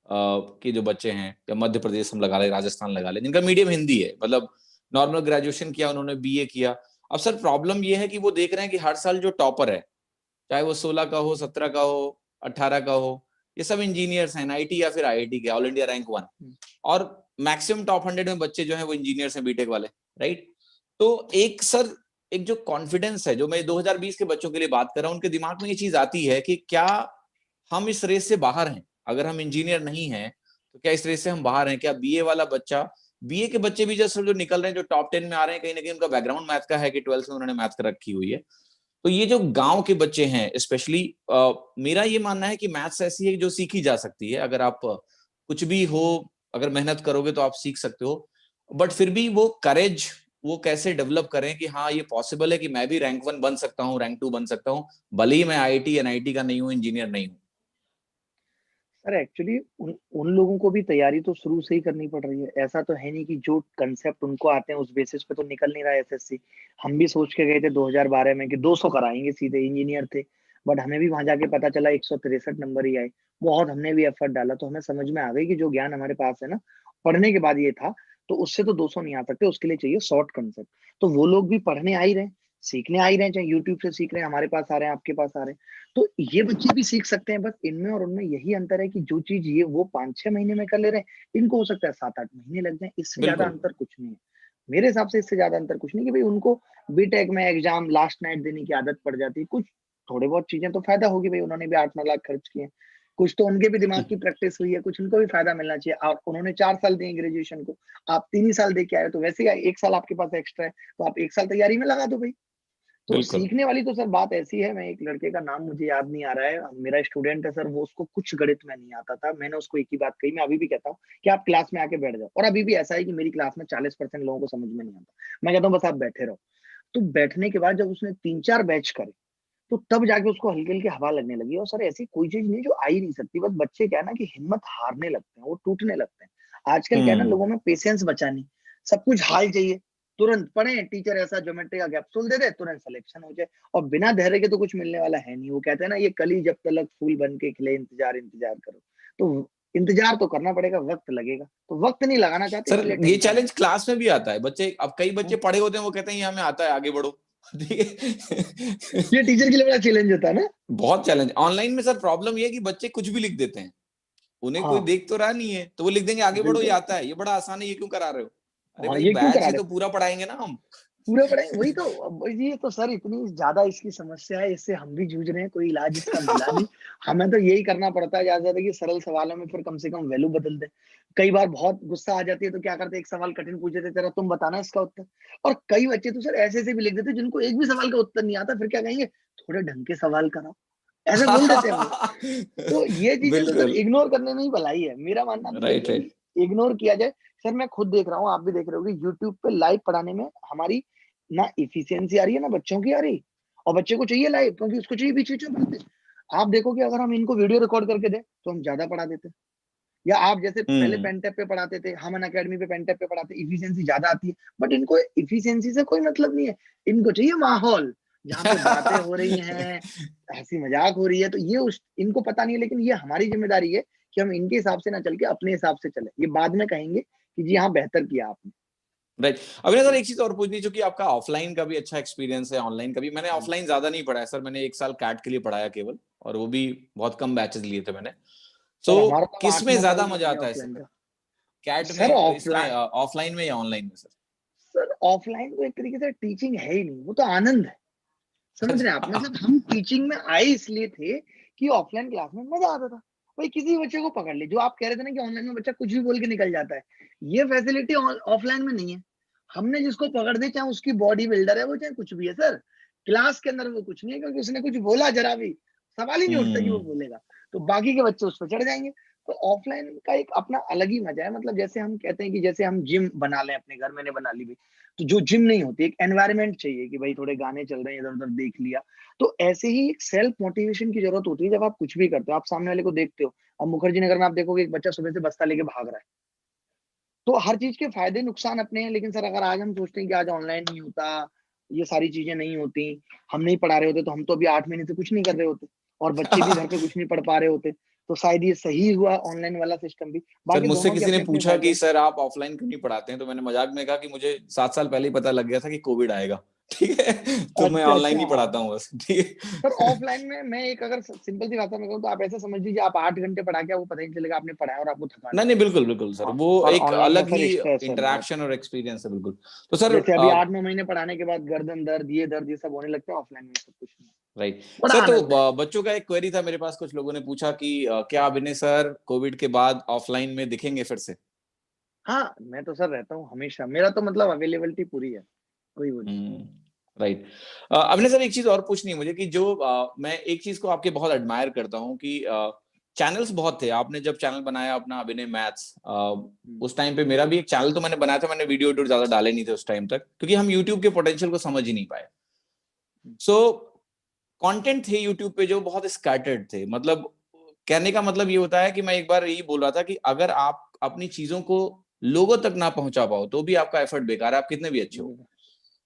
के जो बच्चे हैं या मध्य प्रदेश हम लगा लें, राजस्थान लगा लें, जिनका मीडियम हिंदी है, मतलब नॉर्मल ग्रेजुएशन किया उन्होंने, बीए किया। अब सर प्रॉब्लम ये है कि वो देख रहे हैं कि हर साल जो टॉपर है, चाहे वो 16 का हो, 17 का हो, 18 का हो, ये सब इंजीनियर्स हैं, एनआईटी या फिर आईआईटी के, ऑल इंडिया रैंक 1, हुँ, और मैक्सिमम टॉप 100 में बच्चे जो हैं वो इंजीनियर्स हैं, बीटेक वाले, राइट? तो एक सर, एक जो कॉन्फिडेंस है, जो मैं 2020 के बच्चों के लिए बात कर रहा हूँ, उनके दिमाग में ये चीज़ आती है कि क्या हम इस रेस से बाहर हैं? अगर हम इंजीनियर नहीं हैं, तो क्या इस रेस से हम बाहर हैं? क्या बीए वाला बच्चा, बीए के बच्चे भी जैसे जो निकल रहे हैं, जो टॉप 10 में आ रहे हैं, कहीं न कहीं उनका बैकग्राउंड मैथ का है कि 12th में उन्होंने मैथ कर रखी हुई है। तो ये जो गाँव के बच्चे हैं स्पेशली, मेरा ये मानना है कि मैथ्स ऐसी है जो सीखी जा सकती है। अगर आप कुछ भी हो, अगर मेहनत करोगे तो आप सीख सकते हो। बट फिर भी वो करेज वो कैसे डेवलप करें कि हाँ, ये पॉसिबल है कि मैं भी रैंक 1 बन सकता हूँ, रैंक 2 बन सकता हूँ, भले ही मैं आईआईटी, एनआईटी का नहीं हूँ, इंजीनियर नहीं हूँ। सर एक्चुअली उन उन लोगों को भी तैयारी तो शुरू से ही करनी पड़ रही है। ऐसा तो है नहीं कि जो कांसेप्ट उनको आते हैं उस बेसिस पे तो निकल नहीं रहा है एसएससी। हम भी सोच के गए थे 2012 में कि 200 कराएँगे सीधे इंजीनियर थे। बट हमें भी वहाँ जाके पता चला 163 नंबर ही आए। बहुत हमने भी एफर्ट डाला तो हमें समझ में आ गई कि जो ज्ञान हमारे पास है ना, पढ़ने के बाद ये था, तो उससे तो 200 नहीं आ सकते, उसके लिए चाहिए शॉर्ट कांसेप्ट। तो वो लोग भी पढ़ने आ ही रहे हैं, सीखने आ ही रहे हैं, चाहे यूट्यूब से सीख रहे हैं, हमारे पास आ रहे हैं, आपके पास आ रहे हैं। तो ये बच्चे भी सीख सकते हैं, बस इनमें और उनमें यही अंतर है कि जो चीज़ ये वो 5-6 महीने में कर ले रहे हैं, इनको हो सकता है 7-8 महीने लग जाएँ, इससे ज़्यादा बिल्कुल, अंतर कुछ नहीं है। मेरे हिसाब से इससे ज़्यादा अंतर कुछ नहीं कि भई उनको बीटेक में एग्ज़ाम लास्ट नाइट देने की आदत पड़ जाती है। कुछ थोड़ी बहुत चीज़ें तो फ़ायदा होगी भई, उन्होंने भी 8-9 लाख खर्च किए हैं। कुछ तो उनके भी दिमाग की प्रैक्टिस हुई है, कुछ उनको भी फ़ायदा मिलना चाहिए। और उन्होंने 4 साल दिए ग्रेजुएशन को, आप 3 ही साल दे के आए हो, तो वैसे ही 1 साल आपके पास एक्स्ट्रा है, तो आप 1 साल तैयारी में लगा दो भई। तो बिल्कुल। सीखने वाली तो सर बात ऐसी है, मैं एक लड़के का नाम मुझे याद नहीं आ रहा है, मेरा स्टूडेंट है सर, वो उसको कुछ गणित में नहीं आता था। मैंने उसको एक ही बात कही, मैं अभी भी कहता हूँ कि आप क्लास में आके बैठ जाओ, और अभी भी ऐसा है कि मेरी क्लास में 40% लोगों को समझ में नहीं आता। मैं कहता हूँ बस आप बैठे रहो। तो बैठने के बाद जब उसने 3-4 बैच करे, तो तब जाके उसको हल्की-हल्की हवा लगने लगी। और सर ऐसी कोई चीज़ नहीं जो आ ही नहीं सकती, बस बच्चे क्या है ना कि हिम्मत हारने लगते हैं, वो टूटने लगते हैं। आजकल क्या है ना, हुँ। लोगों में पेशेंस बचा नहीं, सब कुछ हाल चाहिए, तुरंत पढ़ें, टीचर ऐसा ज्योमेट्री का कैप्सूल दे दे, तुरंत सिलेक्शन हो जाए, और बिना धैर्य के तो कुछ मिलने वाला है नहीं। वो कहते हैं ना, ये कली जब तलक फूल बन के खिले, इंतज़ार इंतज़ार करो। तो इंतज़ार तो करना पड़ेगा, वक़्त लगेगा, तो वक़्त नहीं लगाना चाहते सर इसलिए ये टेंशन है। चैलेंज क्लास में भी आता है। बच्चे, अब कई बच्चे हुँ, पढ़े होते हैं, वो कहते हैं ये हमें आता है, आगे बढ़ो। ठीक है? ये टीचर के लिए बड़ा चैलेंज होता है ना? बहुत चैलेंज ऑनलाइन में सर, प्रॉब्लम ये है कि बच्चे कुछ भी लिख देते हैं। उन्हें कोई हाँ, देख तो रहा नहीं है, तो वो लिख देंगे आगे बढ़ो, ये बिल्कुल। आता है, ये बड़ा आसान है, ये क्यों करा रहे हो? अरे हाँ, भाई ये क्यों बैच करा है रहे तो हो? पूरा पढ़ाएँगे ना हम। पूरा पढ़ाई वही तो। अब ये तो सर इतनी ज़्यादा इसकी समस्या है, इससे हम भी जूझ रहे हैं, कोई इलाज इसका मिला नहीं। हमें तो यही करना पड़ता है ज़्यादा से ज़्यादा कि सरल सवालों में फिर कम से कम वैल्यू बदल दें। कई बार बहुत गुस्सा आ जाती है तो क्या करते हैं, एक सवाल कठिन पूछ देते हैं, "ज़रा तुम बताना इसका उत्तर।" और कई बच्चे तो सर ऐसे-ऐसे भी लिख देते हैं जिनको एक भी सवाल का उत्तर नहीं आता, फिर क्या कहेंगे, "थोड़े ढंग के सवाल कराओ।" ऐसे बोल देते हैं वो। तो ये चीज़ें तो सर बिल्कुल। इग्नोर करने में ही भलाई है। मेरा मानना तो यही राइट, है कि राइट। इग्नोर किया जाए। सर मैं खुद देख रहा हूँ, आप भी देख रहे होंगे, यूट्यूब पे लाइव पढ़ाने में हमारी ना एफिशिएंसी आ रही है, ना बच्चों की आ रही। और बच्चे को चाहिए लाइव, क्योंकि उसको चाहिए बीच-बीच में बातें। आप देखोगे अगर हम इनको वीडियो रिकॉर्ड करके दें, तो हम ज़्यादा पढ़ा देते हैं। या आप जैसे पहले हुँ। पेन टैब पे पढ़ाते थे, हम अनअकैडमी पे पेन टैब पे पढ़ाते हैं, एफिशिएंसी ज़्यादा आती है। बट इनको एफिशिएंसी से कोई मतलब नहीं है। इनको चाहिए माहौल, जहाँ पे बातें हो रही हैं, हँसी-मज़ाक हो रही है, तो ये उस इनको पता नहीं है, लेकिन ये हमारी ज़िम्मेदारी है कि हम इनके हिसाब से ना चल के अपने हिसाब से चले। ये बाद में कहेंगे कि जी हाँ, बेहतर किया आपने। राइट। अभी सर एक चीज और पूछनी, जो कि आपका ऑफलाइन का भी अच्छा एक्सपीरियंस है, ऑनलाइन का भी। मैंने हुँ। ऑफलाइन ज्यादा नहीं पढ़ा है सर, मैंने 1 साल कैट के लिए पढ़ाया केवल, और वो भी बहुत कम बैचेस लिए थे मैंने। सर तो हमारा तो किस में 8-9 साल ज्यादा का मजा गया आता है सर, ऑफलाइन का। कैट सर में, इसमें ऑफलाइन ऑफलाइन में या ऑनलाइन में सर? सर ऑफलाइन तो एक तरीके से टीचिंग है ही नहीं, वो तो आनंद है। समझ रहे हैं आप? अच्छा। मतलब हम टीचिंग में आए इसलिए थे कि ऑफलाइन क्लास में मजा आता था। भाई किसी बच्चे को पकड़ ले, जो आप कह रहे थे ना कि ऑनलाइन में बच्चा कुछ भी बोल के निकल जाता है, ये फैसिलिटी ऑफलाइन में नहीं है। हमने जिसको पकड़ दे, चाहे उसकी बॉडी बिल्डर है वो, चाहे कुछ भी है सर, क्लास के अंदर वो कुछ नहीं है, क्योंकि उसने कुछ बोला जरा भी, सवाल ही नहीं उठता कि वो हम्म। बोलेगा। तो बाकी के बच्चे उस पर चढ़ जाएंगे। तो ऑफलाइन का एक अपना अलग ही मजा है। मतलब जैसे हम कहते हैं कि जैसे हम जिम बना लें अपने घर, मैंने बना ली भाई, तो जो जिम नहीं होती, एक एनवायरनमेंट चाहिए कि भाई थोड़े गाने चल रहे हैं, इधर उधर देख लिया। तो ऐसे ही एक सेल्फ मोटिवेशन की जरूरत होती है जब आप कुछ भी करते हो, आप सामने वाले को देखते हो। अब मुखर्जी नगर में आप देखोगे एक बच्चा सुबह से बस्ता लेके भाग रहा है। तो हर चीज के फायदे नुकसान अपने हैं। लेकिन सर अगर आज हम सोचते हैं कि आज ऑनलाइन नहीं होता, ये सारी चीजें नहीं होती, हम नहीं पढ़ा रहे होते, तो हम तो अभी 8 महीने से कुछ नहीं कर रहे होते, और बच्चे भी घर पे कुछ नहीं पढ़ पा रहे होते। तो शायद ये सही हुआ ऑनलाइन वाला सिस्टम भी। सर बाकी मुझसे दोनों के किसी ने अपने अपने पूछा फायदे कि हैं। सर आप ऑफलाइन क्यों नहीं पढ़ाते हैं, तो मैंने मजाक में कहा कि मुझे 7 साल पहले ही पता लग गया था कि कोविड आएगा। ठीक है, तो मैं अच्छा ऑनलाइन अच्छा, ही हाँ। पढ़ाता हूँ बस। ठीक सर है। ऑफलाइन में मैं एक अगर सिंपल सी भाषा में कहूँ तो आप ऐसा समझ लीजिए, आप 8 घंटे पढ़ा के आपको पता ही नहीं चलेगा आपने पढ़ाया, और आपको थकान नहीं नहीं नहीं, होगी। बिल्कुल बिल्कुल सर, हाँ, वो और एक ऑनलाइन में अलग ही सर स्ट्रेस है बहुत। इंटरेक्शन और एक्सपीरियंस है, बिल्कुल। तो सर जैसे अभी 8-9 महीने पढ़ाने के बाद गर्दन दर्द, ये दर्द, ये सब होने लगता है, ऑफलाइन में सब कुछ नहीं। राइट। बड़ा सर तो आनंद है। बच्चों का एक क्वेरी था मेरे पास, कुछ लोगों ने पूछा कि क्या अभिनय सर कोविड के बाद ऑफलाइन में दिखेंगे फिर से? हाँ, मैं तो सर रहता हूँ हमेशा, मेरा तो मतलब अवेलेबिलिटी पूरी है, कोई वो नहीं। राइट। अभिनय सर एक चीज और पूछनी है मुझे, कि जो मैं एक चीज को आपके बहुत एडमायर करता हूँ कि चैनल्स बहुत थे, आपने जब चैनल बनाया अपना अभिनय मैथ्स, हुँ, उस टाइम पे मेरा भी एक चैनल तो मैंने बनाया था, मैंने वीडियो ज्यादा डाले नहीं थे उस टाइम तक, क्योंकि हम यूट्यूब के पोटेंशियल को समझ ही नहीं पाए। हुँ, सो कंटेंट थे यूट्यूब पे जो बहुत स्कैटर्ड थे, मतलब कहने का मतलब ये होता है कि मैं एक बार यही बोल रहा था कि अगर आप अपनी चीजों को लोगों तक ना पहुंचा पाओ तो भी आपका एफर्ट बेकार है, आप कितने भी अच्छे हो। हुँ,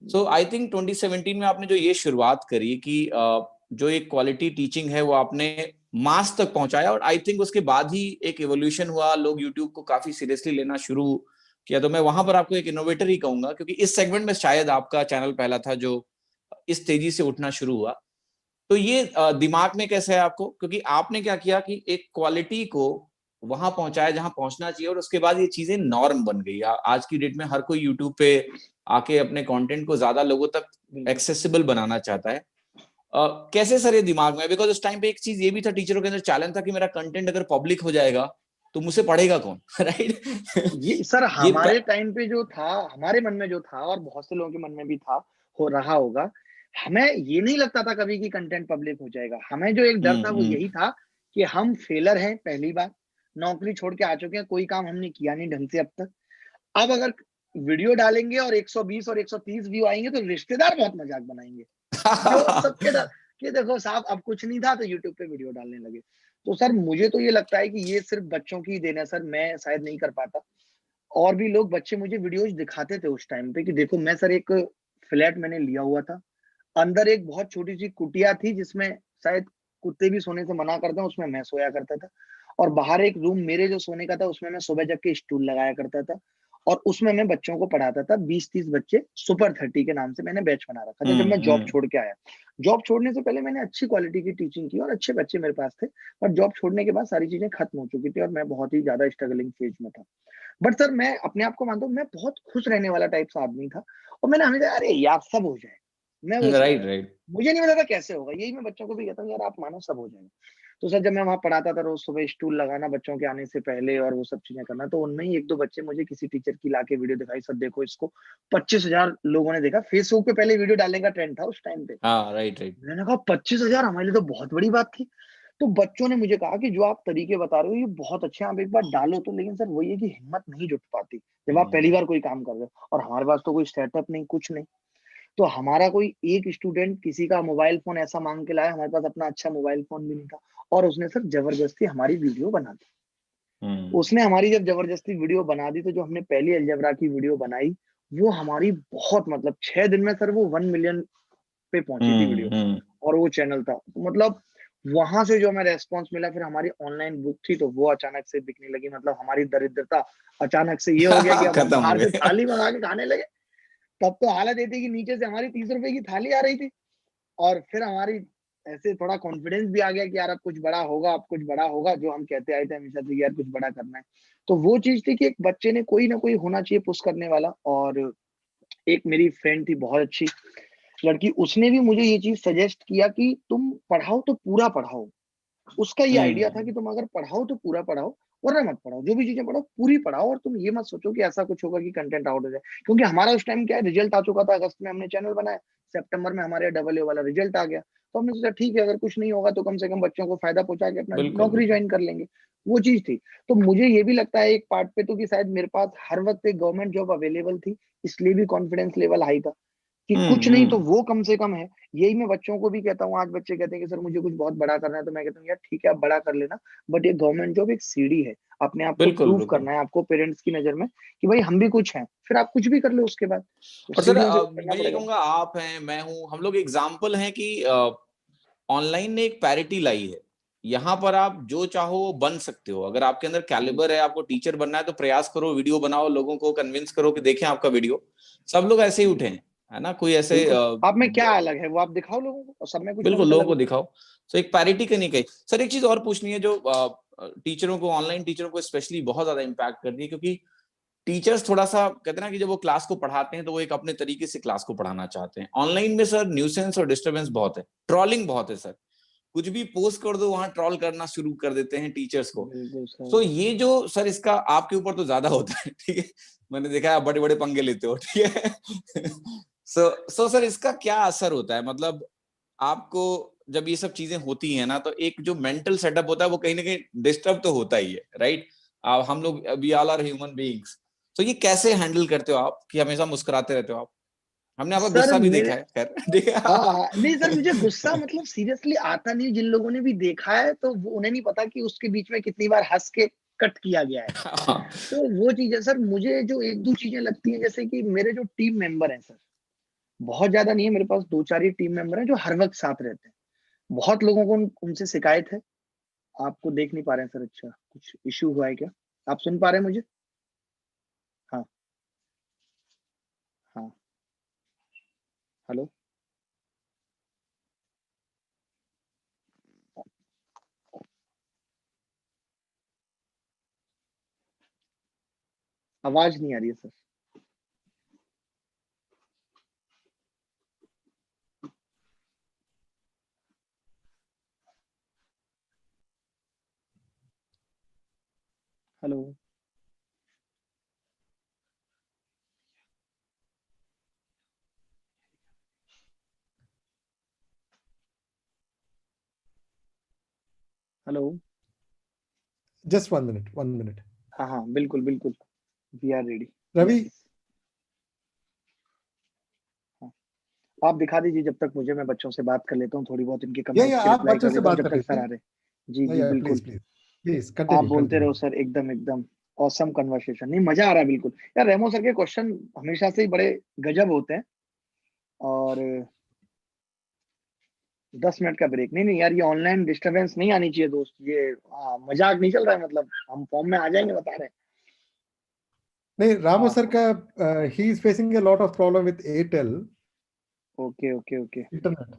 सो आई थिंक 2017 में आपने जो ये शुरुआत करी कि जो एक क्वालिटी टीचिंग है वो आपने मास तक पहुंचाया, और आई थिंक उसके बाद ही एक एवोल्यूशन हुआ, लोग यूट्यूब को काफी सीरियसली लेना शुरू किया। तो मैं वहां पर आपको एक इनोवेटर ही कहूंगा, क्योंकि इस सेगमेंट में शायद आपका चैनल पहला था जो इस तेजी से उठना शुरू हुआ। तो ये दिमाग में कैसे है आपको, क्योंकि आपने क्या किया कि एक क्वालिटी को वहां पहुंचाया जहां पहुंचना चाहिए, और उसके बाद ये चीजें नॉर्म बन गई। आज की डेट में हर कोई यूट्यूब पे आके अपने कंटेंट को ज्यादा लोगों तक बिल्कुल। एक्सेसिबल बनाना चाहता है। कैसे सर ये दिमाग में, बिकॉज उस टाइम पे एक चीज ये भी था, टीचरों के अंदर चैलेंज था कि मेरा कंटेंट अगर पब्लिक हो जाएगा तो मुझसे पढ़ेगा कौन? राइट। ये सर ये हमारे टाइम पे जो था, हमारे मन में जो था, और बहुत से लोगों के मन में भी था, हो रहा होगा, हमें ये नहीं लगता था कभी कि कंटेंट पब्लिक हो जाएगा। हमें जो एक डर था वो यही था कि हम फेलर हैं पहली बार, नौकरी छोड़ के आ चुके हैं, कोई काम हमने किया नहीं ढंग से अब तक। अब अगर वीडियो डालेंगे और 120 और 130 व्यू आएँगे तो रिश्तेदार बहुत मज़ाक बनाएँगे। जो सबके डर कि देखो साहब अब कुछ नहीं था तो यूट्यूब पे वीडियो डालने लगे। तो सर मुझे तो ये लगता है कि ये सिर्फ़ बच्चों की ही देन है सर, मैं शायद नहीं कर पाता। और भी लोग बच्चे मुझे वीडियोज़ दिखाते थे उस टाइम पे कि देखो मैं सर एक फ्लैट मैंने लिया हुआ था। अंदर एक बहुत छोटी-सी कुटिया थी जिसमें शायद कुत्ते भी सोने से मना करते हैं, उसमें मैं सोया करता था। और बाहर एक रूम मेरे जो सोने का था उसमें मैं सुबह जग के स्टूल लगाया करता था। और उसमें मैं बच्चों को पढ़ाता था, 20-30 बच्चे, सुपर 30 के नाम से मैंने बैच बना रखा था जब मैं जॉब छोड़ के आया। जॉब छोड़ने से पहले मैंने अच्छी क्वालिटी की टीचिंग की और अच्छे बच्चे मेरे पास थे। पर जॉब छोड़ने के बाद सारी चीज़ें खत्म हो चुकी थी और मैं बहुत ही ज़्यादा स्ट्रगलिंग फेज़ में था। बट सर मैं अपने आप को मानता हूँ, मैं बहुत खुश रहने वाला टाइप सा आदमी था, और मैंने हमेशा अरे यार सब हो जाएगा, मैं वो राइट सोचता था। राइट। मुझे नहीं पता था कैसे होगा, यही मैं बच्चों को भी कहता हूँ यार आप मानो सब हो जाएगा। तो सर जब मैं वहाँ पढ़ाता था रोज़ सुबह स्टूल लगाना बच्चों के आने से पहले और वो सब चीज़ें करना, तो उनमें ही 1-2 बच्चे मुझे किसी टीचर की लाके वीडियो दिखाई, सर देखो इसको 25,000 लोगों ने देखा। फेसबुक पे पहले वीडियो डालने का ट्रेंड था उस टाइम पे। हाँ, राइट राइट। मैंने कहा 25,000 हमारे लिए तो बहुत बड़ी बात थी। तो बच्चों ने मुझे कहा कि जो आप तरीके बता रहे हो ये बहुत अच्छे हैं, आप एक बार डालो तो। लेकिन सर वही है कि हिम्मत नहीं जुट पाती, जब आप पहली बार कोई काम कर रहे हो, और हमारे पास तो कोई स्टार्टअप नहीं, कुछ नहीं। तो हमारा कोई एक स्टूडेंट किसी का मोबाइल फ़ोन ऐसा माँग के लाया, हमारे पास अपना अच्छा मोबाइल फ़ोन भी नहीं था, और उसने सर ज़बरदस्ती हमारी वीडियो बना दी। उसने हमारी जब ज़बरदस्ती वीडियो बना दी, तो जो हमने पहली अलजेब्रा की वीडियो बनाई, वो हमारी बहुत मतलब 6 दिन में सर वो 1 मिलियन पे पहुँची थी वीडियो। और वो चैनल था। तो मतलब वहां से जो हमें रेस्पॉन्स मिला, फिर हमारी ऑनलाइन बुक थी तो वो अचानक से बिकने लगी। मतलब हमारी दरिद्रता अचानक से ये हो गया कि अब हम खत्म हो बाहर से गए। थाली मंगा के खाने लगे। तब तो हालत ये थी कि नीचे से हमारी 30 रुपए की थाली आ रही थी। और फिर हमारी ऐसे थोड़ा कॉन्फिडेंस भी आ गया कि यार अब कुछ बड़ा होगा, अब कुछ बड़ा होगा, जो हम कहते आए थे हमेशा से कि यार कुछ बड़ा करना है। तो वो चीज थी कि एक बच्चे ने कोई ना कोई होना चाहिए पुश करने वाला। और एक मेरी फ्रेंड थी बहुत अच्छी लड़की, उसने भी मुझे ये चीज सजेस्ट किया कि तुम पढ़ाओ तो पूरा पढ़ाओ। उसका ये आइडिया था कि हम्म। तुम अगर पढ़ाओ तो पूरा पढ़ाओ, वरना मत पढ़ाओ। जो भी चीजें पढ़ो पूरी पढ़ाओ, और तुम ये मत सोचो कि ऐसा कुछ होगा कि कंटेंट आउट हो जाए। क्योंकि हमारा उस टाइम क्या है, रिजल्ट आ चुका था, अगस्त में हमने चैनल बनाया, सितंबर में हमारे डबल ए वाला रिजल्ट आ गया। तो हमने सोचा ठीक है, अगर कुछ नहीं होगा तो कम से कम बच्चों को फायदा पहुंचा के अपना बिल्कुल नौकरी बिल्कुल। ज्वाइन कर लेंगे। वो चीज थी। तो मुझे ये भी लगता है एक पार्ट पे तो कि शायद मेरे पास हर वक्त एक गवर्नमेंट जॉब अवेलेबल थी, इसलिए भी कॉन्फिडेंस लेवल हाई था कि कुछ नहीं तो हम्म। वो कम से कम है। यही मैं बच्चों को भी कहता हूँ। आज बच्चे कहते हैं कि सर मुझे कुछ बहुत बड़ा करना है, तो मैं कहता हूँ यार ठीक है आप बड़ा कर लेना, बट ये गवर्नमेंट जॉब एक सीढ़ी है। अपने आप को बिल्कुल प्रूव बिल्कुल। करना है आपको पेरेंट्स की नजर में कि भाई हम भी कुछ हैं, फिर आप कुछ भी कर लो उसके बाद। तो और सर सीढ़ियों से करना मैं ये पड़ेगा। कहूंगा, आप हैं, मैं हूं, हम लोग एग्जाम्पल हैं कि ऑनलाइन ने एक पैरिटी लाई है। यहाँ पर आप जो चाहो वो बन सकते हो। अगर आपके अंदर बिल्कुल कैलिबर है, आपको टीचर बनना है, तो प्रयास करो, वीडियो बनाओ, लोगों को कन्विंस करो कि देखें आपका वीडियो। सब लोग ऐसे ही उठे हैं, है ना? कोई ऐसे बिल्कुल। आप में क्या अलग है वो आप दिखाओ लोगों को, और सब में कुछ ना बिल्कुल कुछ लोगों अलग को होता दिखाओ। तो एक पैरिटी का नहीं कही। सर एक चीज और पूछनी है जो टीचरों को, ऑनलाइन टीचरों को स्पेशली बहुत ज्यादा इम्पैक्ट करती है, क्योंकि टीचर्स थोड़ा सा कहते हैं ना कि जब वो क्लास को पढ़ाते हैं तो वो एक अपने तरीके से क्लास को पढ़ाना चाहते हैं। ऑनलाइन में सर न्यूसेंस और डिस्टरबेंस बहुत है, ट्रॉलिंग बहुत है सर। कुछ भी पोस्ट कर दो, वहां ट्रॉल करना शुरू कर देते हैं टीचर्स है। को। बिल्कुल तो सर। ये जो सर, इसका आपके ऊपर तो ज्यादा होता है, ठीक है, मैंने देखा है आप बड़े बड़े पंगे लेते हो, ठीक है। सो सर इसका क्या असर होता है, मतलब आपको जब ये सब चीजें होती हैं ना, तो एक जो मेंटल सेटअप होता है वो कहीं ना कहीं डिस्टर्ब तो होता ही है, राइट? हम लोग we all are human beings. तो ये कैसे हैंडल करते हो आप कि हमेशा मुस्कुराते रहते हो आप? हमने आपका सर गुस्सा भी मेरे देखा है, खैर, ठीक है। हाँ हाँ नहीं सर, मुझे गुस्सा मतलब सीरियसली आता नहीं। जिन लोगों ने भी देखा है तो वो उन्हें नहीं पता कि उसके बीच में कितनी बार हंस के कट किया गया है। हाँ, तो वो चीज है सर। मुझे जो एक दो चीजें लगती हैं, जैसे कि मेरे जो टीम मेंबर हैं सर, बहुत ज्यादा नहीं है, मेरे पास दो चार ही टीम मेंबर हैं जो हर वक्त साथ रहते हैं। बहुत लोगों को उनसे शिकायत है। आपको देख नहीं पा रहे हैं सर, अच्छा कुछ इशू हुआ है क्या? आप सुन पा रहे हैं मुझे? हाँ। हाँ। हेलो। आवाज नहीं आ रही है sir. Hello. Hello. Just 1 minute, 1 minute. हाँ हाँ बिल्कुल बिल्कुल। We are ready. Ravi, yes. आप दिखा दीजिए जब तक मुझे, मैं बच्चों से बात कर लेता हूँ, थोड़ी बहुत इनके yeah, कमेंट्स की आप रिप्लाई बच्चों कर से लेता हूँ बात जब कर तक सर लीजिए। आ रहे। जी Yeah, जी yeah, बिल्कुल। please, please, please आप continue, बोलते continue. रहो सर, एकदम एकदम ऑसम कन्वर्सेशन। नहीं मजा आ रहा है बिल्कुल। यार रेमो सर के क्वेश्चन हमेशा से ही बड़े गजब होते हैं। और 10 मिनट का ब्रेक, नहीं नहीं यार, ये ऑनलाइन डिस्टरबेंस नहीं आनी चाहिए दोस्त। ये मजाक नहीं चल रहा है, मतलब हम फॉर्म में आ जाएंगे बता रहे हैं। नहीं, रामू हाँ सर हाँ। का he is facing a lot of problem with Airtel okay okay okay. internet.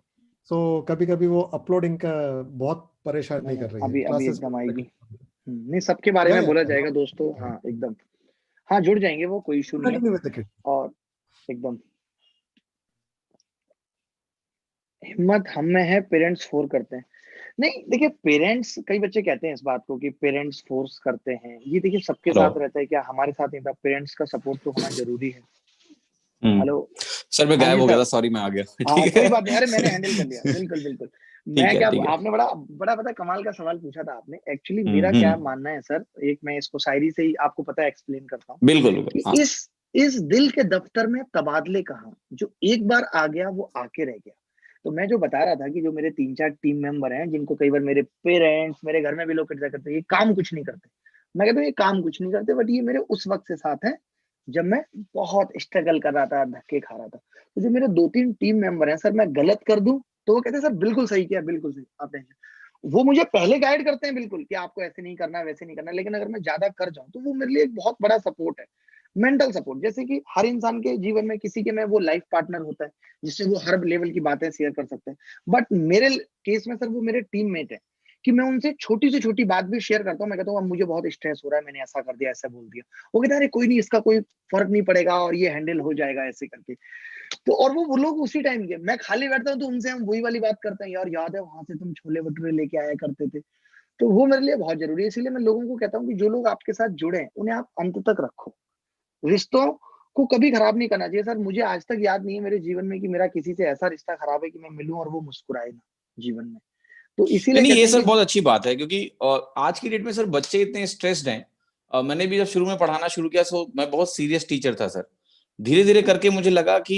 So कभी कभी वो अपलोडिंग का बहुत नहीं परेशानी नहीं, कर रही है अभी अभी क्लासेस एकदम में। आएगी। नहीं सबके बारे या में या बोला जाएगा दोस्तों, हाँ एकदम। हाँ जुड़ जाएंगे वो, कोई इशू नहीं है। Continue with the kid. और एकदम हिम्मत हम में है, पेरेंट्स फोर्स करते हैं। नहीं देखिए, पेरेंट्स, कई बच्चे कहते हैं इस बात को कि पेरेंट्स फोर्स करते हैं। ये देखिए सबके हेलो। साथ रहता है, क्या हमारे साथ नहीं था? पेरेंट्स का सपोर्ट तो होना जरूरी है। हेलो। सर मैं हाँ गायब जी हो गया सर। था, सॉरी, मैं आ गया। हाँ ठीक कोई है। बात नहीं, अरे मैंने हैंडल कर लिया, बिल्कुल बिल्कुल। ठीक मैं है, क्या, ठीक है। आपने बड़ा बड़ा पता कमाल का सवाल पूछा था आपने। एक्चुअली मेरा क्या हम्म। मानना है सर, एक मैं इसको शायरी से ही आपको पता है एक्सप्लेन करता हूँ बिल्कुल बिल्कुल, कि हाँ। इस दिल के दफ्तर में तबादले कहाँ, जो एक बार आ गया वो आके रह गया। तो मैं जो बता रहा था कि जो मेरे तीन चार टीम मेंबर हैं, जिनको कई बार मेरे पेरेंट्स, मेरे घर में भी लोग क्रिटिसाइज करते हैं, ये काम कुछ नहीं करते। मैं कहता हूँ ये काम कुछ नहीं करते, बट ये मेरे उस वक्त से साथ है जब मैं बहुत स्ट्रगल कर रहा था, धक्के खा रहा था। तो जो मेरे दो तीन टीम मेंबर हैं सर, मैं गलत कर दूं तो वो कहते हैं सर बिल्कुल सही किया, बिल्कुल सही, आप टेंशन। वो मुझे पहले गाइड करते हैं बिल्कुल कि आपको ऐसे नहीं करना है, वैसे नहीं करना है, लेकिन अगर मैं ज्यादा कर जाऊं तो वो मेरे लिए एक बहुत बड़ा सपोर्ट है, मेंटल सपोर्ट। जैसे कि हर इंसान के जीवन में किसी के में वो लाइफ पार्टनर होता है जिससे वो हर लेवल की बातें शेयर कर सकते हैं, बट मेरे केस में सर वो मेरे टीममेट है कि मैं उनसे छोटी से छोटी बात भी शेयर करता हूँ। मैं कहता हूँ अब मुझे बहुत स्ट्रेस हो रहा है, मैंने ऐसा कर दिया, ऐसा बोल दिया। वो कहते हैं अरे कोई नहीं, इसका कोई फर्क नहीं पड़ेगा और ये हैंडल हो जाएगा ऐसे करके। तो और वो लोग उसी टाइम के, मैं खाली बैठता हूँ तो उनसे हम वही वाली बात करते हैं, यार याद है वहां से तुम छोले भटूरे लेके आया करते थे। तो वो मेरे लिए बहुत जरूरी है, इसीलिए मैं लोगों को कहता हूँ कि जो लोग आपके साथ जुड़े हैं उन्हें आप अंत तक रखो। रिश्तों को कभी खराब नहीं करना चाहिए सर। मुझे आज तक याद नहीं है मेरे जीवन में कि मेरा किसी से ऐसा रिश्ता खराब है कि मैं मिलूं और वो मुस्कुराए ना जीवन में। तो नहीं इसीलिए नहीं, ये कहते हैं सर कि बहुत अच्छी बात है, क्योंकि आज की डेट में सर बच्चे इतने स्ट्रेस्ड हैं। मैंने भी जब शुरू में पढ़ाना शुरू किया तो मैं बहुत सीरियस टीचर था सर। धीरे धीरे करके मुझे लगा कि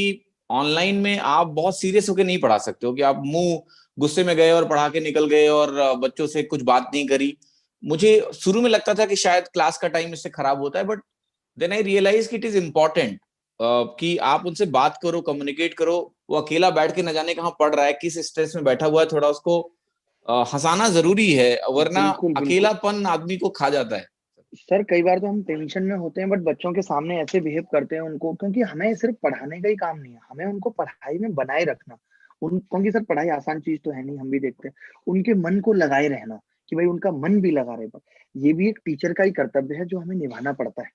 ऑनलाइन में आप बहुत सीरियस होकर नहीं पढ़ा सकते हो, कि आप मुंह गुस्से में गए और पढ़ा के निकल गए और बच्चों से कुछ बात नहीं करी। मुझे शुरू में लगता था कि शायद क्लास का टाइम इससे खराब होता है, बट देन आई रियलाइज कि इट इज इम्पोर्टेंट कि आप उनसे बात करो, कम्युनिकेट करो। वो अकेला बैठ के न जाने कहाँ पढ़ रहा है, किस स्ट्रेस में बैठा हुआ है, थोड़ा उसको हंसाना जरूरी है, वरना बिल्कुल बिल्कुल अकेलापन आदमी को खा जाता है। सर, कई बार तो हम टेंशन में होते हैं बट बच्चों के सामने ऐसे बिहेव करते हैं उनको, क्योंकि हमें सिर्फ पढ़ाने का ही काम नहीं है, हमें उनको पढ़ाई में बनाए रखना। उन क्योंकि सर पढ़ाई आसान चीज तो है नहीं, हम भी देखते हैं। उनके मन को लगाए रहना कि भाई उनका मन भी लगा रहे, ये भी एक टीचर का ही कर्तव्य है जो हमें निभाना पड़ता है।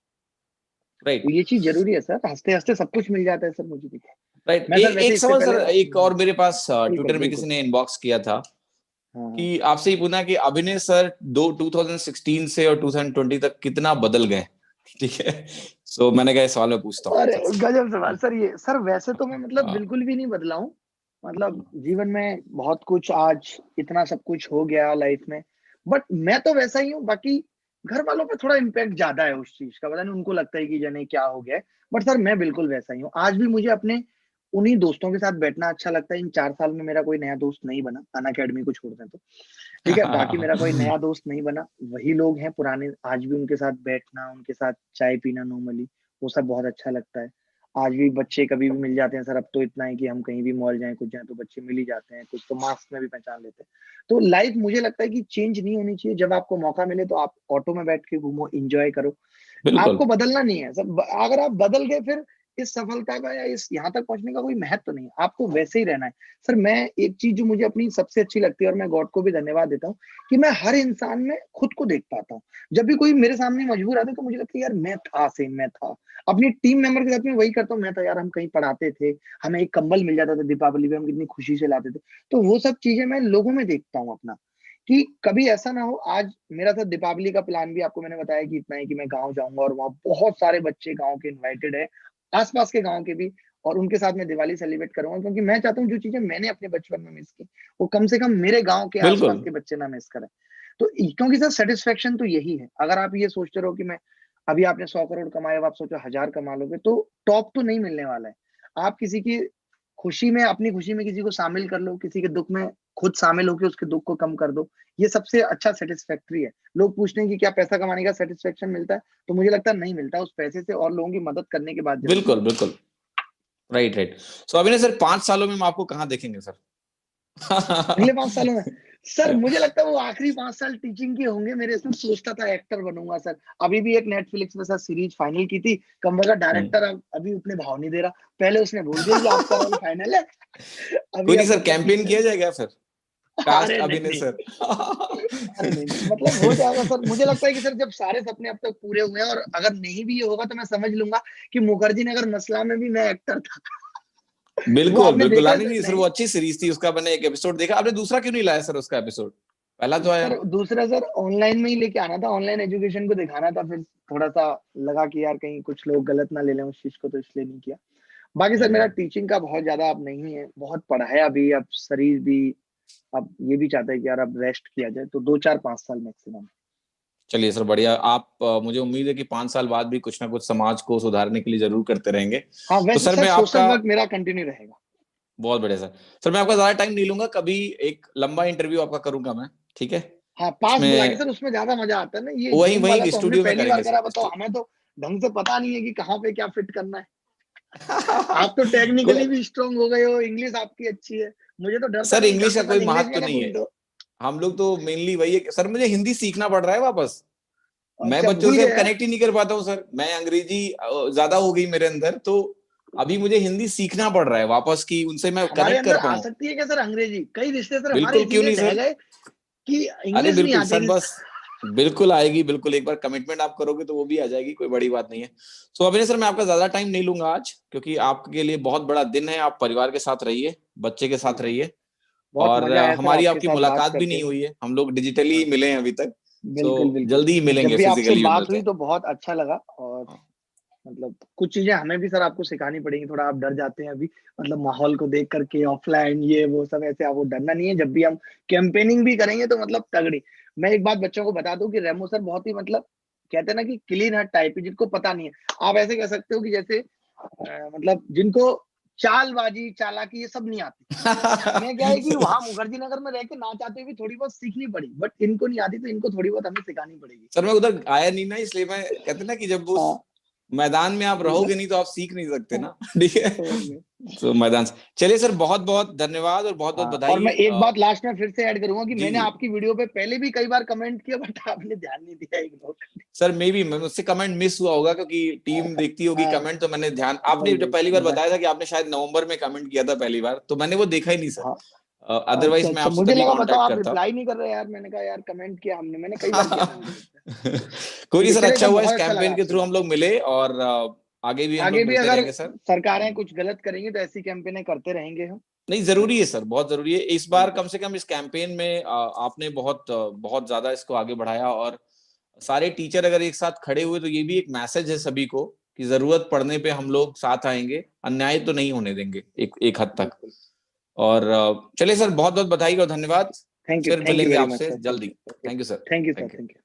तो राइट ये चीज जरूरी है सर, हंसते हंसते सब कुछ मिल जाता है सर, मुझे देखिए। राइट। मैं सर एक वैसे एक इससे सवाल पहले सर, एक और मेरे पास बिल्कुल ट्विटर में किसी बिल्कुल। ने इनबॉक्स किया था हाँ हाँ। कि आपसे ही पूछना कि अभिनय सर दो 2016 से और 2020 तक कितना बदल गए। ठीक है, सो मैंने कहा इस सवाल में पूछता हूँ अरे सबसे। गजब सवाल सर ये। सर वैसे तो मैं मतलब हाँ, बिल्कुल भी नहीं बदला हूँ। मतलब जीवन में बहुत कुछ, आज इतना सब कुछ हो गया लाइफ में, बट मैं तो वैसा ही हूँ। बाकी घर वालों पे थोड़ा इम्पैक्ट ज्यादा है उस चीज का, पता नहीं उनको लगता है कि जाने क्या हो गया है। बट सर मैं बिल्कुल वैसा ही हूँ। आज भी मुझे अपने उन्हीं दोस्तों के साथ बैठना अच्छा लगता है। इन 4 साल में मेरा कोई नया दोस्त नहीं बना, अन अकेडमी को छोड़ दें तो। ठीक है, बाकी मेरा कोई नया दोस्त नहीं बना, वही लोग हैं पुराने। आज भी उनके साथ बैठना, उनके साथ चाय पीना नॉर्मली, वो सब बहुत अच्छा लगता है। आज भी बच्चे कभी भी मिल जाते हैं सर। अब तो इतना है कि हम कहीं भी मॉल जाएं, कुछ जाएं तो बच्चे मिल ही जाते हैं, कुछ तो मास्क में भी पहचान लेते हैं। तो लाइफ मुझे लगता है कि चेंज नहीं होनी चाहिए। जब आपको मौका मिले तो आप ऑटो में बैठ के घूमो, एंजॉय करो। बिल्कुल आपको बदलना नहीं है सब। अगर आप बदल गए फिर इस सफलता का या इस यहाँ तक पहुंचने का कोई महत्व नहीं है। आपको वैसे ही रहना है। सर मैं एक चीज जो मुझे अपनी सबसे अच्छी लगती है और मैं गॉड को भी धन्यवाद देता हूँ कि मैं हर इंसान में खुद को देख पाता हूँ। जब भी कोई मेरे सामने मजबूर आता है तो मुझे लगता है यार मैं था, सेम मैं था। अपनी टीम मेंबर के साथ में वही करता हूँ। मैं था यार, हम कहीं पढ़ाते थे, हमें एक कंबल मिल जाता था दीपावली पे, हम कितनी खुशी से लाते थे। तो वो सब चीजें मैं लोगों में देखता हूँ अपना, कि कभी ऐसा ना हो। आज मेरा था दीपावली का प्लान भी, आपको मैंने बताया कि इतना है कि मैं गाँव जाऊंगा और वहाँ बहुत सारे बच्चे गाँव के इन्वाइटेड है, आसपास के गाँव के भी, और उनके साथ मैं दिवाली सेलिब्रेट करूंगा। क्योंकि मैं चाहता हूँ जो चीजें मैंने अपने बचपन में मिस की, वो कम से कम मेरे गाँव के आसपास बिल्कुल के बच्चे ना मिस करें। तो क्योंकि सर सेटिस्फेक्शन तो यही है। अगर आप ये सोचते रहो कि मैं, अभी आपने 100 करोड़ कमाए, अब आप सोचो 1000 कमा लोगे, तो टॉप तो नहीं मिलने वाला है। आप किसी की खुशी में, अपनी खुशी में किसी को शामिल कर लो, किसी के दुख में खुद शामिल होकर उसके दुख को कम कर दो। ये सबसे अच्छा सेटिस्फैक्ट्री है। लोग पूछते हैं कि क्या पैसा कमाने का सेटिस्फेक्शन मिलता है, तो मुझे लगता है नहीं मिलता। उस पैसे से और लोगों की मदद करने के बाद जरूर बिल्कुल मिलता बिल्कुल। Right right. सो अभिनय सर 5 सालों में हम आपको कहाँ देखेंगे सर? है। अगले 5 सालों में सर मुझे लगता है वो आखिरी 5 साल टीचिंग के होंगे मेरे। इसमें सोचता था एक्टर बनूंगा सर। अभी भी एक नेटफ्लिक्स में सर सीरीज फाइनल की थी, कमर का हम्म। डायरेक्टर अभी उतने भाव नहीं दे रहा। पहले उसने बोल दिया कि आपका रोल फाइनल है, अभी कोई नहीं अब सर, मतलब कैंपेन तीसरे। किया जाएगा फिर, कास्ट अरे नहीं अभिनय नहीं, सर। अरे नहीं नहीं, मतलब हो जाएगा सर। मुझे लगता है कि सर जब सारे सपने अब तक पूरे हुए हैं, और अगर नहीं भी ये होगा तो मैं समझ लूंगा कि मुखर्जी नगर मसला में भी मैं एक्टर था। वो बिल्कुल आपने बिल्कुल। देखा हाँ, है नहीं सर? नहीं सर, नहीं वो अच्छी सीरीज थी, उसका मैंने एक एपिसोड देखा। आपने दूसरा क्यों नहीं लाया सर उसका एपिसोड? पहला तो आया। सर, दूसरा सर ऑनलाइन में ही लेके आना था, ऑनलाइन एजुकेशन को दिखाना था। फिर थोड़ा सा लगा कि यार कहीं कुछ लोग गलत ना ले लें उस चीज को, तो इसलिए नहीं किया। बाकी सर मेरा हम्म। टीचिंग का बहुत ज्यादा अब नहीं है, बहुत पढ़ाया भी, अब शरीर भी अब ये भी चाहता है कि यार अब रेस्ट किया जाए। तो 2 4 5 साल मैक्सिमम। चलिए सर, बढ़िया। आप मुझे उम्मीद है कि 5 साल बाद भी कुछ ना कुछ समाज को सुधारने के लिए जरूर करते रहेंगे। हाँ तो वैसे सर सर मैं सोशल आपका, वर्क मेरा कंटिन्यू रहेगा। बहुत बढ़िया सर। सर मैं आपका ज्यादा टाइम नहीं लूंगा, कभी एक लंबा इंटरव्यू आपका करूंगा मैं, ठीक है? हाँ पास बुला के उसमें सर, उसमें ज्यादा मजा आता है ना। ये वही जूम वाला वही तो हमने स्टूडियो में पहली बार करेंगे करा। सर। बताओ, हमें तो ढंग से पता नहीं है कि कहाँ पे क्या फिट करना है। आप तो कोई टेक्निकली भी स्ट्रांग हो गए हो, इंग्लिश आपकी अच्छी है। मुझे तो डर था सर, कहीं इंग्लिश का जाते कोई समय इंग्लिश महत्व में तो ना नहीं बोल है। दो। हम लोग तो मेनली वही है सर, मुझे हिंदी सीखना पड़ रहा है वापस। मैं अच्छा, बच्चों भूल से गए हैं? कनेक्ट ही नहीं कर पाता हूँ सर, मैं अंग्रेजी ज्यादा हो गई मेरे अंदर, तो अभी मुझे हिंदी सीखना पड़ रहा है वापस की उनसे मैं हमारे कनेक्ट अंदर कर आ पाऊँ। सकती है क्या सर अंग्रेजी? कई रिश्ते सर हमारे बिल्कुल, क्यों इसीलिए नहीं ढह सर। गए कि अरे इंग्लिश नहीं बिल्कुल आती सर, थी। बस बिल्कुल आएगी, बिल्कुल एक बार कमिटमेंट आप करोगे तो वो भी आ जाएगी, कोई बड़ी बात नहीं है। सो अभिनय सर, मैं आपका ज्यादा टाइम नहीं लूंगा आज, क्योंकि आपके लिए बहुत बड़ा दिन है, आप परिवार के साथ रहिए, बच्चे के साथ रहिए। बहुत और मजा आया सर हमारी आपके आपकी साथ बात मुलाकात भी करके। नहीं हुई है, हम लोग डिजिटली मिले हैं अभी तक। सो बिल्कुल, बिल्कुल। जल्दी ही जब मिलेंगे, भी आपसे फिजिकली भी बात मिलते हुई हैं। तो बहुत अच्छा लगा, और हाँ। मतलब कुछ चीजें हमें भी सर आपको सिखानी पड़ेंगी, थोड़ा आप डर जाते हैं अभी, मतलब माहौल को देख करके ऑफलाइन ये वो सब, ऐसे आपको डरना नहीं है। जब भी हम कैंपेनिंग भी करेंगे तो मतलब तगड़ी। मैं एक बात बच्चों को बता दूं कि रेमो सर बहुत ही मतलब कहते हैं ना कि क्लीन हर्ट टाइप है, जिनको पता नहीं है। आप ऐसे कह सकते हो कि जैसे मतलब जिनको चालबाजी चालाकी ये सब नहीं आती। हमें क्या है कि वहां मुखर्जी नगर में रह के ना चाहते हुए थोड़ी बहुत सीखनी पड़ी, बट इनको नहीं आती, तो इनको थोड़ी बहुत हमें सिखानी पड़ेगी। सर मैं उधर आया नहीं ना, इसलिए मैं कहते ना कि जब उस हाँ, मैदान में आप बिल्कुल। रहोगे नहीं तो आप सीख नहीं सकते हाँ, ना। ठीक है। समझ गए। तो मैदान से चलिए सर, बहुत बहुत धन्यवाद और बहुत बहुत हाँ, और बधाई। मैं एक बात लास्ट में फिर से ऐड करूंगा कि जी मैंने जी आपकी वीडियो पे पहले भी कई बार कमेंट किया, बट आपने ध्यान नहीं दिया, इग्नोर कर सर, मे भी मुझसे कमेंट मिस हुआ होगा, क्योंकि दिया। टीम देखती होगी हाँ, कमेंट, तो मैंने ध्यान, वही आपने जब वही पहली बार मैं। बताया था कि आपने शायद नवंबर में कमेंट किया था पहली बार, तो मैंने वो देखा ही नहीं सर। हाँ, अच्छा अदरवाइज मैं अच्छा, आपसे मुझे तभी लगा बताओ कांटेक्ट आप करता। रिप्लाई नहीं कर रहे यार। मैंने कहा यार कमेंट किया हमने, मैंने कई बार किया था, मुझे लगता है। कोई ठीक नहीं है, सर, चलिए अच्छा सर, हुआ इस बहुत अच्छा लगा कैंपेन के आपसे थ्रू बात हम लोग करके। मिले, और आगे भी हम आगे लोग भी मिलते अगर रहेंगे सर। सरकारें कुछ गलत करेंगी तो ऐसी कैंपेनें करते रहेंगे हम। नहीं, जरूरी है सर, बहुत जरूरी है। इस बार बिल्कुल। कम से कम इस कैंपेन में आपने बहुत ज्यादा इसको आगे बढ़ाया, और सारे टीचर अगर एक साथ खड़े हुए तो ये भी एक मैसेज है सभी को कि जरूरत पड़ने पे हम लोग साथ आएंगे, अन्याय तो नहीं होने देंगे एक एक हद तक। बिल्कुल। और चलिए सर, बहुत बहुत बधाई और धन्यवाद। थैंक फिर यू मिलेंगे वेरी मच आपसे सर। थैंक जल्दी। You. Thank you sir. Thank you sir. Thank you. Thank you.